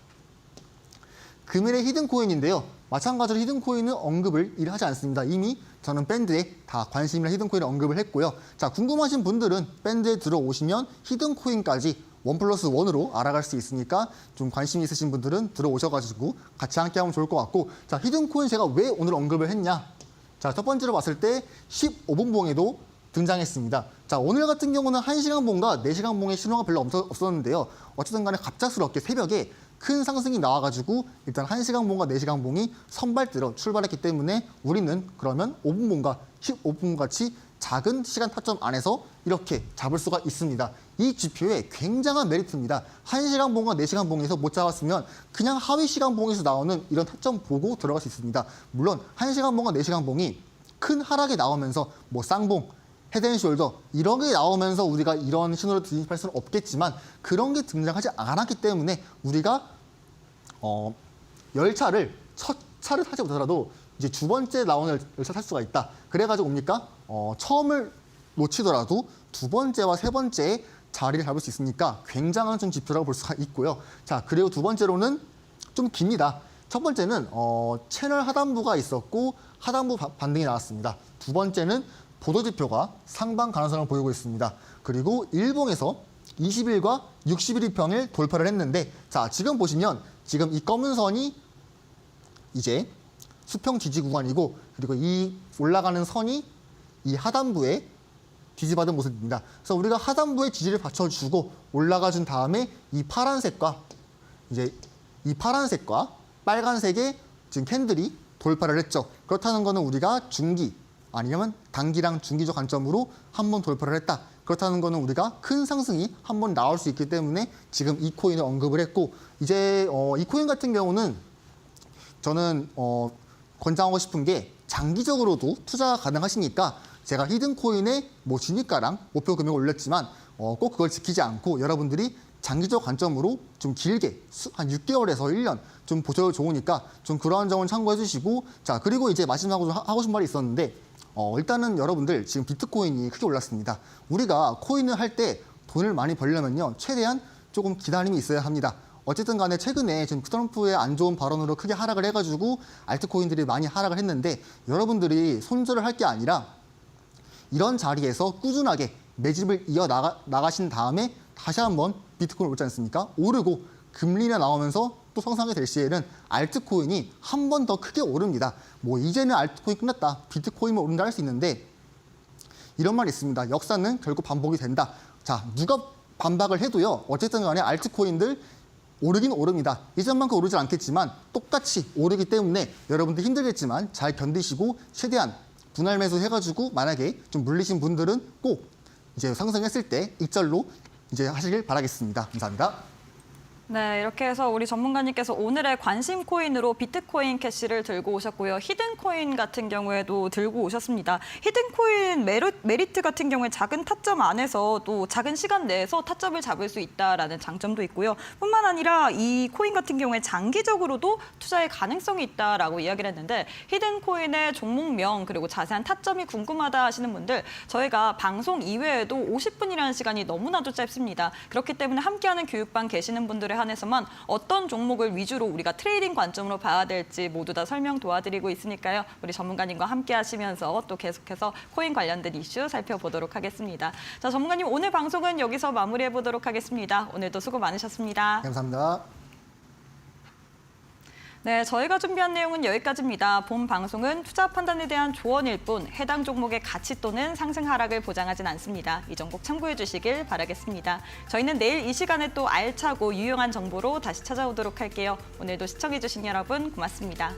금일의 히든코인인데요. 마찬가지로 히든코인은 언급을 하지 않습니다. 이미 저는 밴드에 다 관심이나 히든코인을 언급을 했고요. 자, 궁금하신 분들은 밴드에 들어오시면 히든코인까지 1+1으로 알아갈 수 있으니까 좀 관심 있으신 분들은 들어오셔가지고 같이 함께 하면 좋을 것 같고, 자, 히든코인 제가 왜 오늘 언급을 했냐? 자, 첫 번째로 봤을 때 15분 봉에도 등장했습니다. 자, 오늘 같은 경우는 1시간 봉과 4시간 봉의 신호가 별로 없었는데요. 어쨌든 간에 갑작스럽게 새벽에 큰 상승이 나와가지고 일단 1시간 봉과 4시간 봉이 선발대로 출발했기 때문에 우리는 그러면 5분 봉과 15분 같이 작은 시간 타점 안에서 이렇게 잡을 수가 있습니다. 이 지표에 굉장한 메리트입니다. 1시간 봉과 4시간 봉에서 못 잡았으면 그냥 하위 시간 봉에서 나오는 이런 타점 보고 들어갈 수 있습니다. 물론 1시간 봉과 4시간 봉이 큰 하락이 나오면서 뭐 쌍봉, 헤드앤숄더 이런 게 나오면서 우리가 이런 신호를 진입할 수는 없겠지만 그런 게 등장하지 않았기 때문에 우리가 열차를 첫 차를 타지 못하더라도 이제 두 번째 나오는 열차 탈 수가 있다. 그래가지고 뭡니까? 처음을 놓치더라도 두 번째와 세 번째에 자리를 잡을 수 있으니까 굉장한 좀 지표라고 볼 수가 있고요. 자, 그리고 두 번째로는 좀 깁니다. 첫 번째는 채널 하단부가 있었고 하단부 반등이 나왔습니다. 두 번째는 보도지표가 상방 가능성을 보이고 있습니다. 그리고 일봉에서 20일과 60일 이평을 돌파를 했는데, 자, 지금 보시면 지금 이 검은 선이 이제 수평 지지 구간이고, 그리고 이 올라가는 선이 이 하단부에 지지받은 모습입니다. 그래서 우리가 하단부에 지지를 받쳐주고 올라가 준 다음에 이 파란색과 빨간색의 지금 캔들이 돌파를 했죠. 그렇다는 거는 우리가 중기 아니면 단기랑 중기적 관점으로 한번 돌파를 했다. 그렇다는 거는 우리가 큰 상승이 한번 나올 수 있기 때문에 지금 이 코인을 언급을 했고, 이제 이 코인 같은 경우는 저는 권장하고 싶은 게 장기적으로도 투자가 가능하시니까 제가 히든코인의 뭐 진입가랑 목표 금액을 올렸지만 꼭 그걸 지키지 않고 여러분들이 장기적 관점으로 좀 길게 한 6개월에서 1년 좀 보셔도 좋으니까 좀 그러한 점을 참고해 주시고, 자, 그리고 이제 마지막으로 하고 싶은 말이 있었는데 일단은 여러분들 지금 비트코인이 크게 올랐습니다. 우리가 코인을 할 때 돈을 많이 벌려면요 최대한 조금 기다림이 있어야 합니다. 어쨌든 간에 최근에 지금 트럼프의 안 좋은 발언으로 크게 하락을 해가지고 알트코인들이 많이 하락을 했는데, 여러분들이 손절을 할 게 아니라 이런 자리에서 꾸준하게 매집을 나가신 다음에 다시 한번 비트코인 오르지 않습니까? 오르고 금리가 나오면서 또 성장이 될 시에는 알트코인이 한 번 더 크게 오릅니다. 뭐 이제는 알트코인 끝났다, 비트코인만 오른다 할 수 있는데 이런 말이 있습니다. 역사는 결국 반복이 된다. 자, 누가 반박을 해도요 어쨌든 간에 알트코인들 오르긴 오릅니다. 이전만큼 오르지 않겠지만 똑같이 오르기 때문에 여러분들 힘들겠지만 잘 견디시고 최대한 분할 매수 해가지고 만약에 좀 물리신 분들은 꼭 이제 상승했을 때 익절로 이제 하시길 바라겠습니다. 감사합니다. 네, 이렇게 해서 우리 전문가님께서 오늘의 관심 코인으로 비트코인 캐시를 들고 오셨고요. 히든코인 같은 경우에도 들고 오셨습니다. 히든코인 메리트 같은 경우에 작은 타점 안에서 또 작은 시간 내에서 타점을 잡을 수 있다라는 장점도 있고요. 뿐만 아니라 이 코인 같은 경우에 장기적으로도 투자의 가능성이 있다라고 이야기를 했는데, 히든코인의 종목명 그리고 자세한 타점이 궁금하다 하시는 분들, 저희가 방송 이외에도 50분이라는 시간이 너무나도 짧습니다. 그렇기 때문에 함께하는 교육방 계시는 분들의 한해서만 어떤 종목을 위주로 우리가 트레이딩 관점으로 봐야 될지 모두 다 설명 도와드리고 있으니까요. 우리 전문가님과 함께 하시면서 또 계속해서 코인 관련된 이슈 살펴보도록 하겠습니다. 자, 전문가님, 오늘 방송은 여기서 마무리해 보도록 하겠습니다. 오늘도 수고 많으셨습니다. 감사합니다. 네, 저희가 준비한 내용은 여기까지입니다. 본 방송은 투자 판단에 대한 조언일 뿐 해당 종목의 가치 또는 상승 하락을 보장하진 않습니다. 이 점 꼭 참고해 주시길 바라겠습니다. 저희는 내일 이 시간에 또 알차고 유용한 정보로 다시 찾아오도록 할게요. 오늘도 시청해 주신 여러분 고맙습니다.